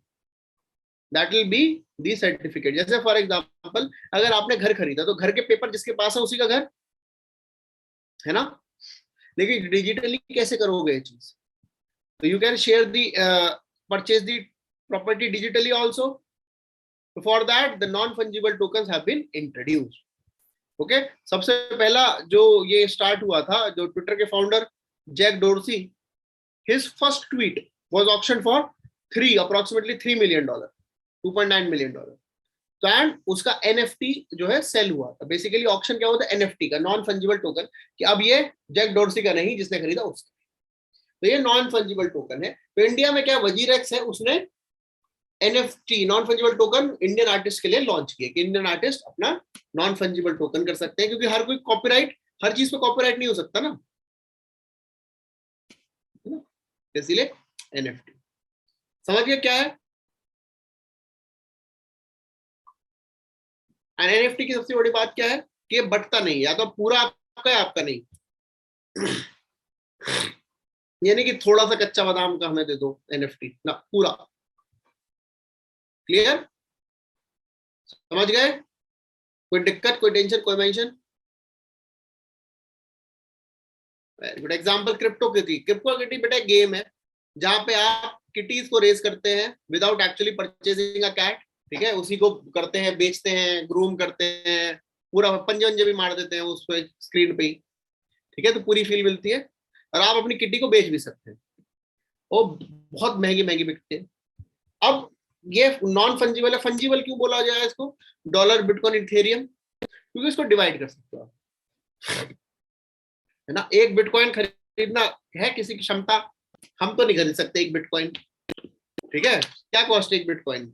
that will be the certificate. जैसे for example अगर आपने घर खरीदा तो घर के पेपर जिसके पास है उसी का घर है ना। लेकिन डिजिटली कैसे करोगे ये चीज? तो you can share the purchase the property digitally also. For that the non fungible tokens have been introduced. Okay, सबसे पहला जो ये स्टार्ट हुआ था, जो ट्विटर के founder Jack Dorsey, his first tweet was auction for approximately $3 million, $2.9 million। तो and उसका एनएफटी जो है सेल हुआ था। बेसिकली ऑक्शन क्या होता है? एनएफटी का, नॉन फंजिबल टोकन, कि अब ये जैक डोर्सी का नहीं, जिसने खरीदा उसका। तो ये नॉन फंजिबल टोकन है। तो इंडिया में क्या वजीरेक्स है, उसने NFT non fungible token Indian artist के लिए लॉन्च किया कि इंडियन आर्टिस्ट अपना नॉन फंजिबल टोकन कर सकते हैं, क्योंकि हर कोई कॉपीराइट, हर चीज पे कॉपीराइट नहीं हो सकता ना, इसीलिए एनएफटी। समझ गया क्या है? एनएफटी की सबसे बड़ी बात क्या है कि ये बटता नहीं, या तो पूरा आपका है आपका नहीं, यानी कि थोड़ा सा कच्चा बादाम का हमें दे दो एनएफटी ना, पूरा। क्लियर? समझ गए? कोई दिक्कत, कोई टेंशन, कोई mention? Good example crypto kitty. Crypto kitty बेटा गेम है जहां पे आप किटीज को रेस करते हैं without actually purchasing a cat. ठीक है, उसी को करते हैं, बेचते हैं, ग्रूम करते हैं, पूरा पंजे वंजे भी मार देते हैं उस पे स्क्रीन पे ही। ठीक है, तो पूरी फील मिलती है और आप अपनी किटी को बेच भी सकते हैं, वो बहुत महंगी महंगी बिकती है। अब ये नॉन फंजिबल है। फंजिबल क्यों बोला जाए इसको? डॉलर, बिटकॉइन, इथेरियम, क्योंकि इसको डिवाइड कर सकते हो आप, है ना। एक बिटकॉइन खरीदना है किसी की क्षमता, हम तो नहीं खरीद सकते एक बिटकॉइन। ठीक है, क्या कॉस्ट है एक बिटकॉइन?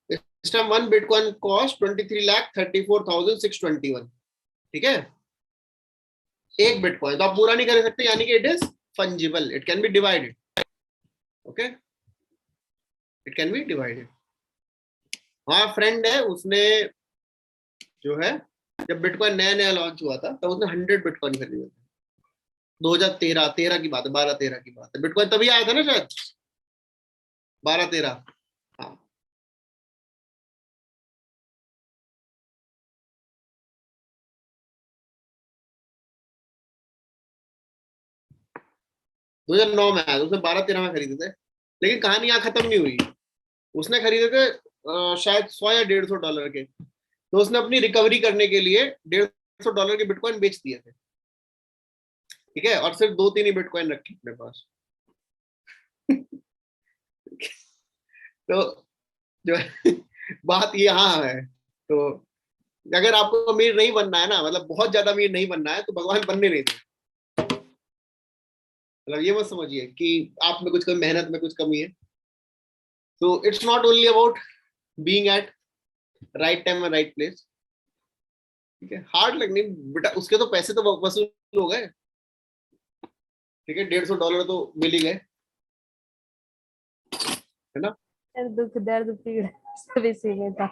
इस टाइम 1 बिटकॉइन कॉस्ट 23,34,621। ठीक है, एक बिटकॉइन तो आप पूरा नहीं कर सकते, यानी कि it is fungible, it can be divided. Okay, it can be divided. हमारा फ्रेंड है, उसने जो है, जब बिटकॉइन नया नया लॉन्च हुआ था तब उसने 100 बिटकॉइन खरीदे थे। 2013 की बात है, 12-13 की बात है। बिटकॉइन तभी आया था ना शायद, 12-13। हाँ, दो 2009 में आया था, उसने 12-13 में खरीदे थे। लेकिन कहानी यहाँ खत्म नहीं हुई। उसने खरीदे थे शायद $100 या $150 के। तो उसने अपनी रिकवरी करने के लिए $150 के बिटकॉइन बेच दिए थे। ठीक है, और सिर्फ 2-3 ही बिटकॉइन रखे अपने पास। तो जो बात ये हाँ है, तो अगर आपको अमीर नहीं बनना है ना, मतलब बहुत ज्यादा अमीर नहीं बनना है, तो भगवान बनने नहीं दे। मतलब ये मत समझिए कि आप में कुछ कमी, मेहनत में कुछ कमी है। तो it's not only about being at right time and right place. ठीक है, हार्ड लगनी बेटा, उसके तो पैसे तो वसूल हो गए। ठीक है, $150 तो मिल ही गए, है ना। दुख दर्द पीड़ सब इसी में था।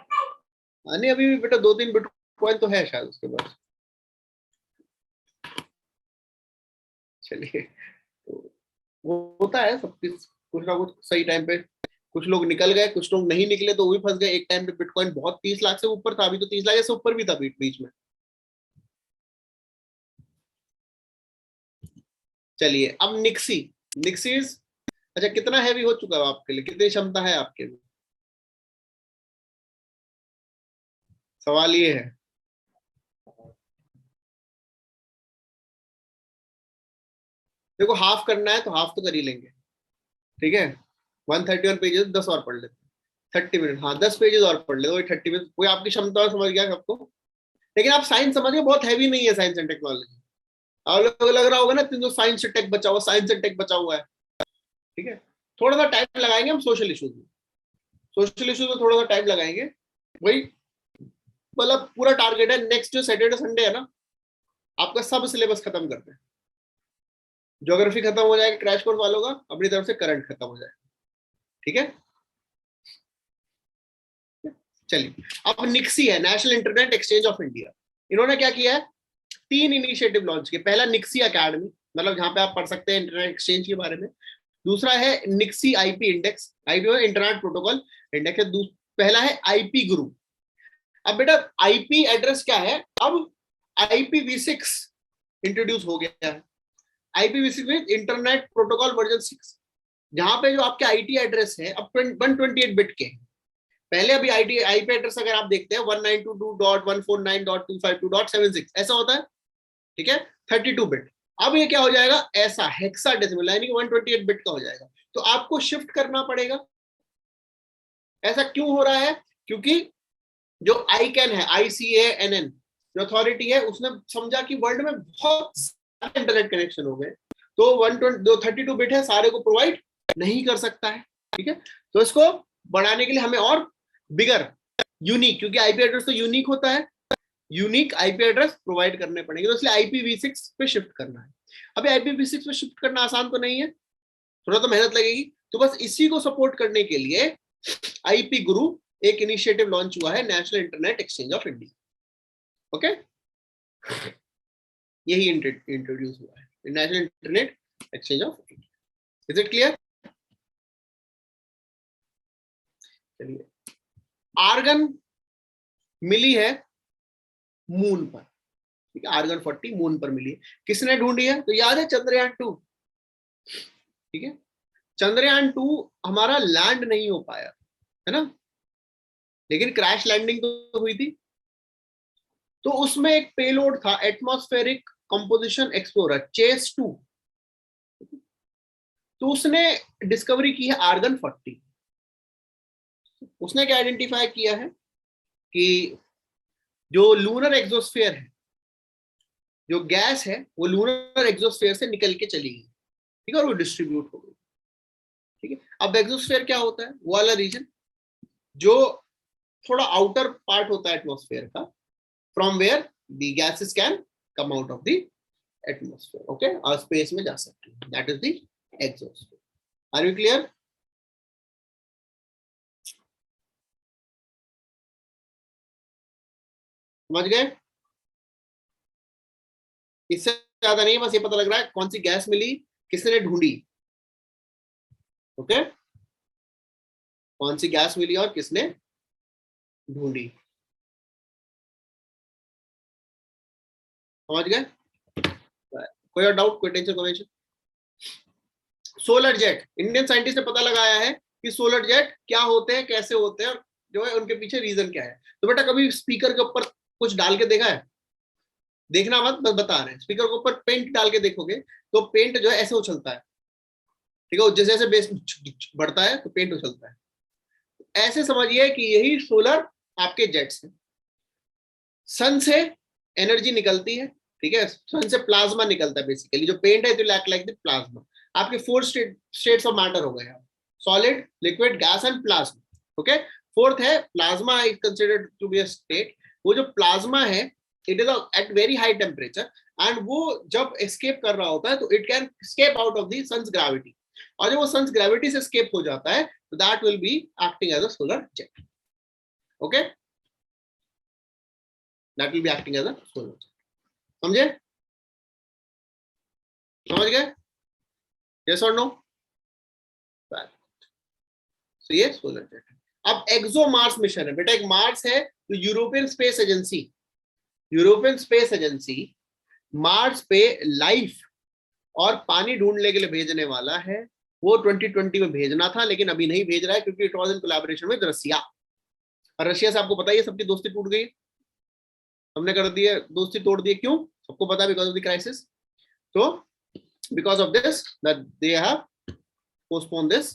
नहीं, अभी भी बेटा 2-3 बिटकॉइन तो है शायद उसके पास। चलिए, तो वो होता है सब कुछ, कुछ ना कुछ सही टाइम पे कुछ लोग निकल गए, कुछ लोग नहीं निकले तो वो भी फंस गए। एक टाइम पे बिटकॉइन बहुत 30 लाख से ऊपर था, अभी तो 30 लाख से ऊपर भी था बीच में। चलिए अब निक्सी। निक्सीज अच्छा कितना हैवी हो चुका है आपके लिए, कितनी क्षमता है आपके लिए, सवाल ये है। देखो हाफ करना है तो हाफ तो कर ही लेंगे, ठीक है। 131 पेजेस 10 और पढ़ लेते, 30 मिनट, हाँ 10 पेजेस और पढ़ ले, वही 30 मिनट, कोई आपकी क्षमता समझ गया सबको। लेकिन आप साइंस समझिए, बहुत हैवी नहीं है साइंस एंड टेक्नोलॉजी। आप लग रहा होगा ना तो साइंस से टेक बचा हुआ, साइंस से टेक बचा हुआ है, ठीक है। थोड़ा सा टाइम लगाएंगे हम सोशल इश्यूज में, सोशल इश्यूज में थोड़ा सा टाइम लगाएंगे। वही मतलब पूरा टारगेट है नेक्स्ट जो सैटरडे संडे है ना, आपका सब सिलेबस खत्म करते हैं। ज्योग्राफी खत्म हो जाएगा क्रैश कोर्स वालों का, अपनी तरफ से करंट खत्म हो जाएगा, ठीक है। चलिए अब निक्सी है, national internet exchange of India. इन्होंने क्या किया है, 3 इनिशिएटिव लॉन्च किए। पहला निक्सी अकेडमी, मतलब जहां पे आप पढ़ सकते हैं इंटरनेट एक्सचेंज के बारे में। दूसरा है NIXI IP index, IP internet protocol index है। पहला है आईपी गुरु। अब बेटा आईपी एड्रेस क्या है, अब IPv6 इंट्रोड्यूस हो गया है। IPv6 में इंटरनेट प्रोटोकॉल वर्जन 6, जहां पे जो आपके आईटी एड्रेस है अब 128 बिट के। पहले अभी आईटी आईपी एड्रेस अगर आप देखते हैं 192.149.252.76 ऐसा होता है, ठीक है, 32 बिट। अब ये क्या हो जाएगा, ऐसा हेक्साडेसिमल यानी कि 128 बिट का हो जाएगा। तो आपको शिफ्ट करना पड़ेगा। ऐसा क्यों हो रहा है, क्योंकि जो ICANN है, ICANN जो अथॉरिटी है, उसने समझा कि वर्ल्ड में बहुत सारे इंटरनेट कनेक्शन हो गए, तो 132 बिट है, सारे को प्रोवाइड नहीं कर सकता है, ठीक है। तो इसको बढ़ाने के लिए हमें और बिगर यूनिक, क्योंकि आईपी एड्रेस तो यूनिक होता है, यूनिक आईपी एड्रेस प्रोवाइड करने पड़ेंगे। तो इसलिए IPv6 पे शिफ्ट करना है। अभी IPv6 पे शिफ्ट करना आसान तो नहीं है, थोड़ा तो मेहनत लगेगी। तो बस इसी को सपोर्ट करने के लिए आईपी गुरु एक इनिशिएटिव लॉन्च हुआ है, national internet exchange of India. Okay, यही इंट्रोड्यूस हुआ है, national internet exchange of India. Is it clear? चलिए, आर्गन मिली है मून पर, ठीक है, आर्गन 40 मून पर मिली है। किसने ढूंढी है, तो याद है चंद्रयान 2, ठीक है। चंद्रयान 2 हमारा लैंड नहीं हो पाया है ना, लेकिन क्रैश लैंडिंग तो हुई थी। तो उसमें एक पेलोड था एटमॉस्फेरिक कंपोजिशन एक्सप्लोरर चेस 2, तो उसने डिस्कवरी की है आर्गन 40। उसने क्या आइडेंटिफाई किया है कि जो लूनर एक्सोस्फीयर है, जो गैस है वो लूनर एक्सोस्फीयर से निकल के चली गई, ठीक है, और वो डिस्ट्रीब्यूट हो गई, ठीक है। अब एक्सोस्फीयर क्या होता है, वो वाला रीजन जो थोड़ा आउटर पार्ट होता है एटमॉस्फेयर का, from where the gases can come out of the atmosphere, okay, और स्पेस में जा सकती है, that is the exosphere. Are you clear? समझ गए? इससे ज्यादा नहीं, बस ये पता लग रहा है कौन सी गैस मिली, किसने ढूंढी, ओके, कौन सी गैस मिली और किसने ढूंढी, समझ गए? कोई और डाउट, कोई टेंशन, कोई? सोलर जेट, इंडियन साइंटिस्ट ने पता लगाया है कि सोलर जेट क्या होते हैं, कैसे होते हैं, और जो है उनके पीछे रीजन क्या है। तो बेटा कभी स्पीकर के ऊपर कुछ डाल के देखा है? देखना मत, बस बता रहे हैं। स्पीकर के ऊपर पेंट डाल के देखोगे तो पेंट जो है ऐसे उछलता है, ठीक है, जैसे जैसे बेस बढ़ता है तो पेंट उछलता है। ऐसे समझिए कि यही सोलर आपके जेट्स हैं। सन से एनर्जी निकलती है, ठीक है, सन से प्लाज्मा निकलता है, बेसिकली जो पेंट है it will act like the plasma. आपके 4 स्टेट्स ऑफ मैटर हो गए, solid, liquid, gas and plasma, okay. Fourth है plasma is considered to be a state. वो जो प्लाज्मा है it is at very high temperature, and वो जब escape कर रहा होता है तो it can escape out of the sun's gravity, और जब वो सन्स ग्रेविटी से एस्केप हो जाता है तो that will be acting as a solar jet, okay, that will be acting as a solar jet. समझे? समझ गए? यस और नो? तो ये सोलर जेट है। अब एक्सो मार्स मिशन है बेटा, एक मार्स है तो यूरोपियन स्पेस एजेंसी मार्स पे लाइफ और पानी ढूंढने के लिए भेजने वाला है। वो 2020 में भेजना था लेकिन अभी नहीं भेज रहा है क्योंकि it was in collaboration with Russia, और रशिया से आपको पता ही है सबकी दोस्ती टूट गई, हमने कर दी है दोस्ती तोड़ दी, क्यों सबको पता है, बिकॉज ऑफ द क्राइसिस। तो because of this that they have postpone this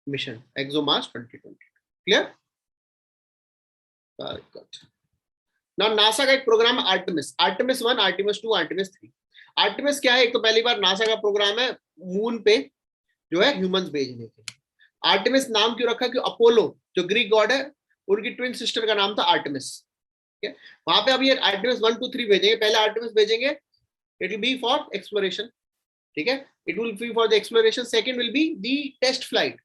mission ExoMars 2020। Clear? Very good. Now NASA का एक program Artemis 1, Artemis 2, Artemis 3। Artemis क्या है? एक तो पहली बार नासा का प्रोग्राम है मून पे जो है ह्यूमंस भेजने के। आर्टेमिस नाम क्यों रखा? कि अपोलो जो ग्रीक गॉड है उनकी ट्विन सिस्टर का नाम था आर्टेमिस। ठीक है, वहां पे अभी आर्टेमिस 1, 2, 3 भेजेंगे। पहले आर्टेमिस भेजेंगे, it will be for exploration. ठीक है, it will be for the exploration. Second will be the test flight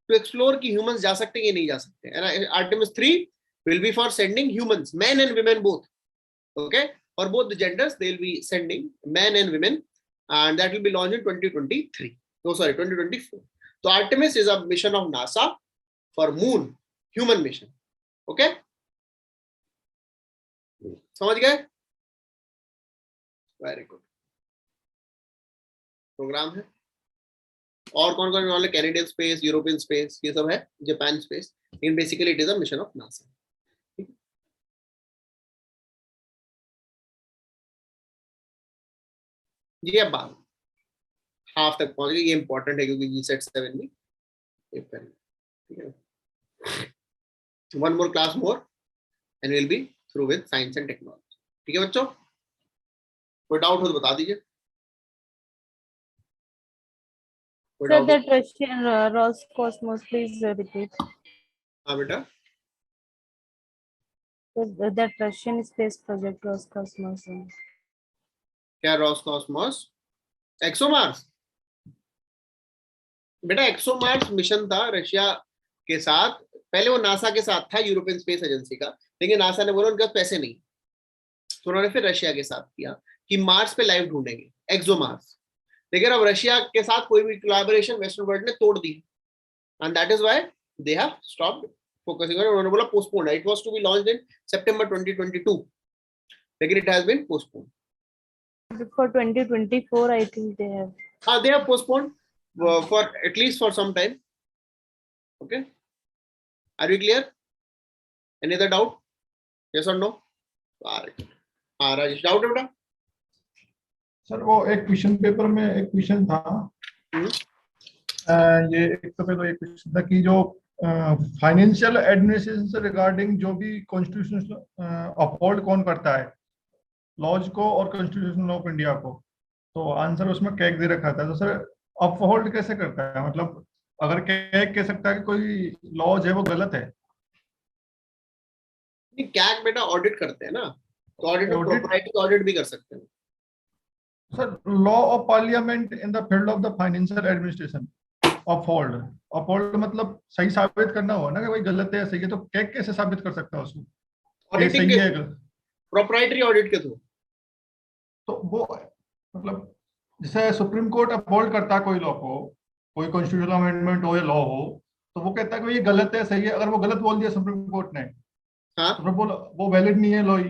to explore कि ह्यूमंस जा सकते हैं कि नहीं जा सकते। And Artemis 3 will be for sending humans, men and women both. Okay, for both the genders they will be sending men and women, and that will be launched in 2023. No, sorry, 2024. So Artemis is a mission of NASA for moon human mission. Okay, समझ गए? Very good. Programme है और कौन कौन वाले? Canadian space, European space, ये सब है, Japan space. In basically it is a mission of NASA. जी अब बात हाफ तक पहुंच गई, ये इंपॉर्टेंट है क्योंकि GSET 7 में ठीक है। One more class more and will be through with science and technology. ठीक है बच्चों, कोई डाउट हो तो बता दीजिए। Sir, that Russian Roscosmos, please repeat. हाँ बेटा, That Russian space project Roscosmos. क्या रॉसकॉस्मोस? एक्सोमार्स बेटा, एक्सोमार्स मिशन था रशिया के साथ। पहले वो नासा के साथ था, यूरोपियन स्पेस एजेंसी का, लेकिन नासा ने बोला उनके पास पैसे नहीं, तो उन्होंने फिर रशिया के साथ किया कि मार्स पे लाइफ ढूंढेंगे, एक्सोमार्स। लेकिन अब रशिया के साथ कोई भी कोलैबोरेशन वेस्टर्न वर्ल्ड ने तोड़ दी, and that is why they have stopped focusing on. उन्होंने बोला postponed. It was to be launched in September 2022, लेकिन it has been postponed. For 2024, I think they have. They have postponed for at least for some time. Okay, are we clear? Any other doubt? Yes or no? Rajesh, doubt है बेटा? Sir वो एक question paper में एक question था, ये एक तो पहले एक क्वेश्चन था कि जो फाइनेंशियल एडमिनिस्ट्रेशन से रिगार्डिंग जो भी कॉन्स्टिट्यूशन अपहोल्ड कौन करता है, लॉज को और कॉन्स्टिट्यूशन ऑफ इंडिया को, तो आंसर उसमें कैग दे रखा था। तो सर अपहोल्ड कैसे करता है? मतलब अगर कैग कह सकता है कि कोई लॉज है वो गलत है। नहीं, कैग बेटा ऑडिट करते हैं ना, तो ऑडिट में प्रोप्राइटरी ऑडिट भी कर सकते हैं। Sir law of parliament in the field of the financial administration uphold मतलब सही साबित करना हुआ ना कि भाई गलत है या सही है, तो कैग कैसे साबित कर सकता है उसको? ऑडिटिंग सही के है प्रोप्राइटरी ऑडिट के थ्रू। तो वो मतलब जैसे सुप्रीम कोर्ट अपहोल्ड करता है कोई लॉ को, कोई कॉन्स्टिट्यूशनल अमेंडमेंट हो या लॉ हो, तो वो कहता है कि ये गलत है सही है। अगर वो गलत बोल दिया सुप्रीम कोर्ट ने, हाँ, तो वो वैलिड नहीं है लॉ ही।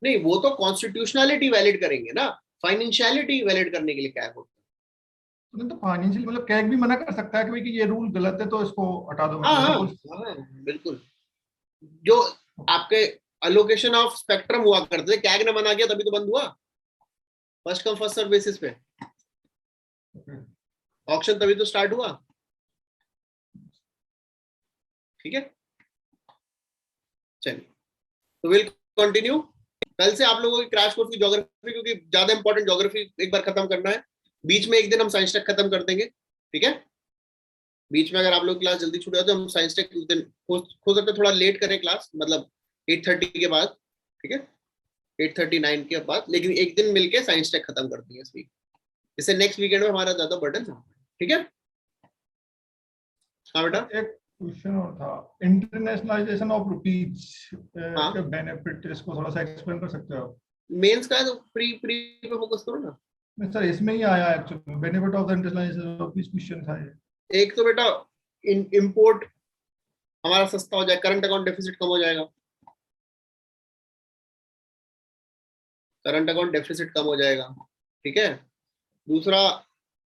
नहीं, वो तो कॉन्स्टिट्यूशनलिटी वैलिड करेंगे ना, फाइनेंशियलिटी वैलिड करने के लिए कैग होता है। तो फाइनेंशियल मतलब कैग भी मना कर सकता है कि भाई कि ये रूल गलत है तो इसको हटा दो। हाँ, बिल्कुल। जो आपके अलोकेशन ऑफ स्पेक्ट्रम हुआ करते थे, कैग ने मना किया तभी तो बंद हुआ, first come first serve basis पे। ऑक्शन तभी तो स्टार्ट हुआ। ठीक है, चलिए तो विल कंटिन्यू। कल से आप लोगों की क्रैश कोर्स की ज्योग्राफी, क्योंकि ज्यादा इंपॉर्टेंट ज्योग्राफी एक बार खत्म करना है। बीच में एक दिन हम साइंस टेक खत्म कर देंगे। ठीक है, बीच में अगर आप लोग क्लास जल्दी छूट जाए तो हम साइंस टेक उस दिन हो सकता है थोड़ा लेट करें क्लास, मतलब 8:30 के बाद। ठीक है, 8:39 के बाद, लेकिन एक दिन मिलके साइंस टेक खत्म कर देंगे इस वीक, इससे नेक्स्ट वीकेंड में हमारा ज्यादा बर्डन ना। ठीक है, हाँ बेटा। एक क्वेश्चन और था, इंटरनेशनलाइजेशन ऑफ रुपीज के बेनिफिट, इसको थोड़ा सा एक्सप्लेन कर सकते हो? मेंस का है तो प्री पे फोकस करो ना। नहीं सर, इसमें ही आया actually benefit of the internationalisation of rupees question था ये। एक तो बेटा इंपोर्ट हमारा सस्ता हो जाए, करंट अकाउंट डेफिसिट कम हो जाएगा, करंट अकाउंट डेफिसिट कम हो जाएगा, ठीक है। दूसरा,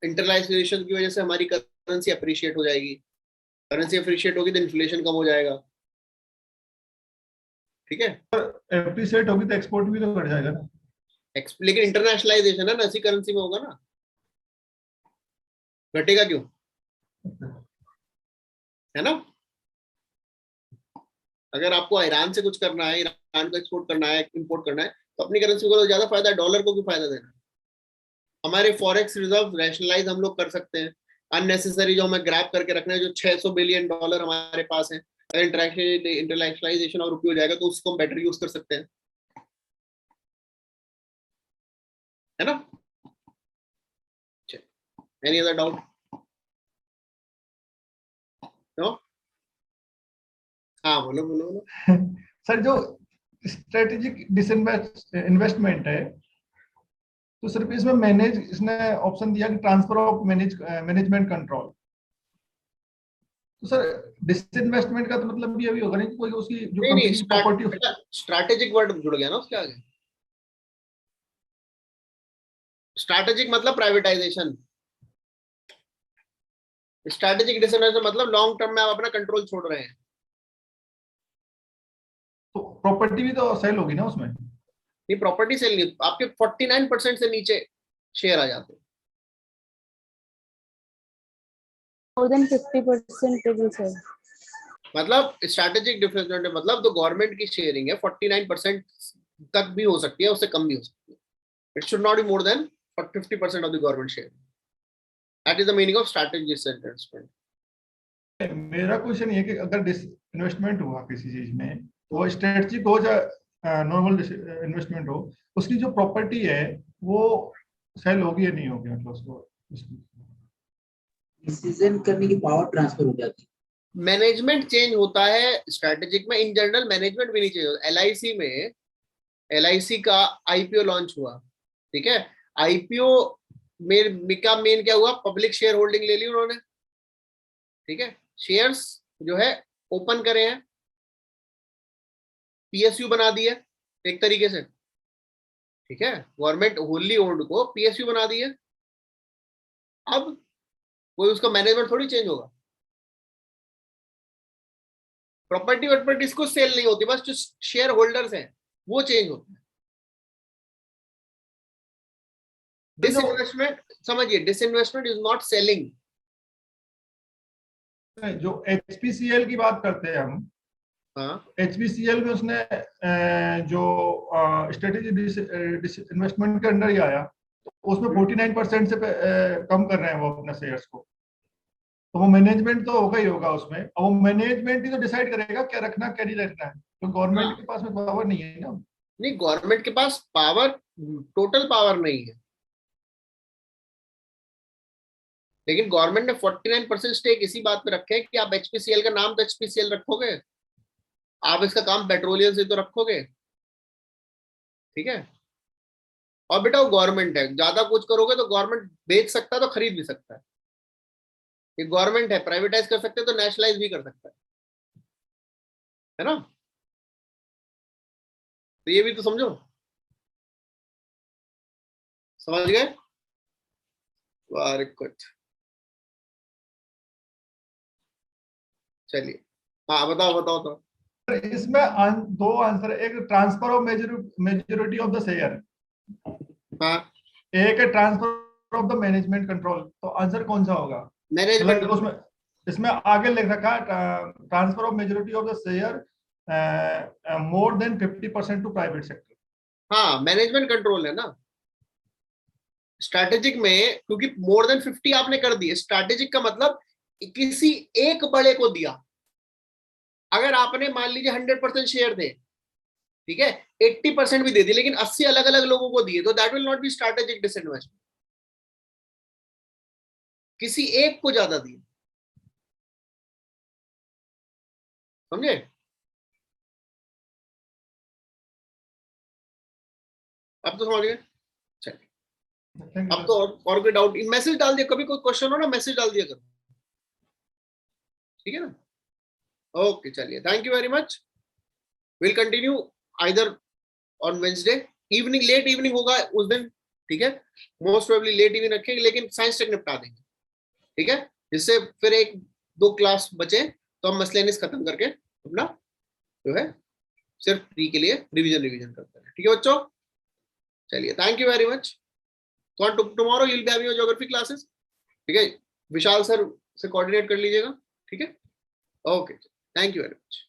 इंटरनलाइजेशन की वजह से हमारी करेंसी अप्रिशिएट हो जाएगी, करेंसी अप्रिशिएट होगी तो इन्फ्लेशन कम हो जाएगा, ठीक है। एप्रिशिएट होगी तो एक्सपोर्ट भी तो बढ़ जाएगा ना। लेकिन इंटरनेशनलाइजेशन है ना, ऐसी करेंसी में होगा ना, घटेगा क्यों, है ना। अगर आपको ईरान से कुछ करना है, ईरान को एक्सपोर्ट करना है, इंपोर्ट करना है, तो अपनी करेंसी को तो ज्यादा फायदा है, डॉलर को क्यों फायदा देना। हमारे फॉरेक्स रिजर्व रैशनलाइज हम लोग कर सकते हैं, अननेसेसरी जो हमें ग्रैब करके रखना है, जो $600 बिलियन हमारे पास है, अगर इंटरनेशनलाइजेशन और रुपये हो जाएगा तो उसको हम बेटर यूज कर सकते हैं, है ना। Any other doubt? नो, हाँ बोलो बोलो बोलो। सर जो स्ट्रेटेजिक इन्वेस्टमेंट है, तो सिर्फ इसमें मैनेज, इसने ऑप्शन दिया कि ट्रांसफर ऑफ मैनेजमेंट कंट्रोल, तो सर डिसइन्वेस्टमेंट का तो मतलब भी अभी होगा नहीं कि कोई उसकी जो नहीं कंपनी की प्रॉपर्टी। नहीं, स्ट्रैटेजिक वर्ड जुड़ गया ना उसके आगे, स्ट्रैटेजिक मतलब प्राइवेटाइजेशन, स्ट्रैटेजिक डिसइन्वेस्टमेंट मतलब लॉन्ग टर्म में आप अपना कंट्रोल छोड़ रहे हैं। तो प्रॉपर्टी भी तो सेल होगी ना उसमें। ये प्रॉपर्टी सेल नहीं, आपके 49% से नीचे शेयर आ जाते हैं। more than 50% पे भी सर। मतलब स्ट्रैटेजिक डिफरेंस मतलब तो गवर्नमेंट की शेयरिंग है 49% तक भी हो सकती है, उससे कम भी हो सकती है। It should not be more than 50% of the government share. That is the meaning of strategic disinvestment. मेरा क्वेश्चन ये कि अगर डिसइन्वेस्टमेंट हुआ किसी चीज में, तो वो स्ट्रेटेजिक हो या नॉर्मल इन्वेस्टमेंट हो, उसकी जो प्रॉपर्टी है वो सेल होगी या नहीं होगी, मतलब उसको डिसीजन करने की पावर ट्रांसफर हो जाती है। मैनेजमेंट चेंज होता है स्ट्रैटेजिक में, इन जनरल मैनेजमेंट भी नहीं चेंज होता। एलआईसी का आईपीओ लॉन्च हुआ, ठीक है। आईपीओ में का मेन क्या हुआ, पब्लिक शेयर होल्डिंग ले ली उन्होंने, ठीक है। शेयर्स जो है ओपन करे हैं, पीएसयू बना दिए एक तरीके से, ठीक है। गवर्नमेंट होली ओन्ड को पीएसयू बना दिए। अब कोई उसका मैनेजमेंट थोड़ी चेंज होगा। प्रॉपर्टी वॉपर्टी इसको सेल नहीं होती, बस जो शेयर होल्डर्स हैं वो चेंज होते हैं। डिसइन्वेस्टमेंट समझिए, डिसइन्वेस्टमेंट इज नॉट सेलिंग। जो एचपीसीएल की बात करते हैं हम, हाँ एचपीसीएल में उसने जो स्ट्रेटेजिक इन्वेस्टमेंट के अंडर ही आया, तो उसमें 49% से कम कर रहे हैं वो अपने शेयर्स को, तो वो मैनेजमेंट तो होगा ही होगा उसमें। अब वो मैनेजमेंट ही तो डिसाइड करेगा क्या रखना क्या नहीं रखना है, तो गवर्नमेंट के पास में पावर नहीं है ना। नहीं, गवर्नमेंट के पास पावर, टोटल पावर नहीं है, लेकिन गवर्नमेंट ने 49% स्टेक इसी बात पे रखे कि आप एचपीसीएल का नाम तो एचपीसीएल रखोगे, आप इसका काम पेट्रोलियम से तो रखोगे, ठीक है। और बेटा वो गवर्नमेंट है, ज्यादा कुछ करोगे तो गवर्नमेंट बेच सकता है तो खरीद भी सकता है। ये गवर्नमेंट है, प्राइवेटाइज कर सकते हैं तो नेशनलाइज भी कर सकता है ना। तो ये भी तो समझो, समझ गए? वेरी गुड, चलिए हाँ बताओ बताओ तो। इसमें दो आंसर है, एक transfer of majority of the share, हाँ एक है transfer of the management control, तो आंसर कौन सा होगा? मैनेजमेंट, मतलब उसमें इसमें आगे लिख रखा है transfer of majority of the share more than 50% to private sector. हाँ मैनेजमेंट कंट्रोल है ना स्ट्रैटेजिक में, क्योंकि मोर देन 50 आपने कर दिए। स्ट्रैटेजिक का मतलब किसी एक बड़े को दिया। अगर आपने मान लीजिए 100% शेयर थे, ठीक है, 80% भी दे दिए, लेकिन 80 अलग अलग लोगों को दिए, तो that will not be strategic disinvestment. किसी एक को ज्यादा दिए, समझे? अब तो समझ गए। चलिए अब तो और कोई डाउट, मैसेज डाल दिया, कभी कोई क्वेश्चन हो ना मैसेज डाल दिया करो। ठीक है ना? ओके चलिए, thank you very much. Will continue either on Wednesday evening, late evening होगा उस दिन, ठीक है? मोस्ट प्रोबेबली लेट इवनिंग रखेंगे, लेकिन साइंस टेक निपटा देंगे, ठीक है? जिससे फिर 1-2 क्लास बचे तो हम मसलेनिस खत्म करके अपना जो है सिर्फ प्री के लिए रिवीजन करते हैं, ठीक है बच्चों? चलिए, thank you very much. Tomorrow you will be having your geography classes, ठीक है? विशाल सर से कोऑर्डिनेट कर लीजिएगा, ठीक है? Okay, thank you very much.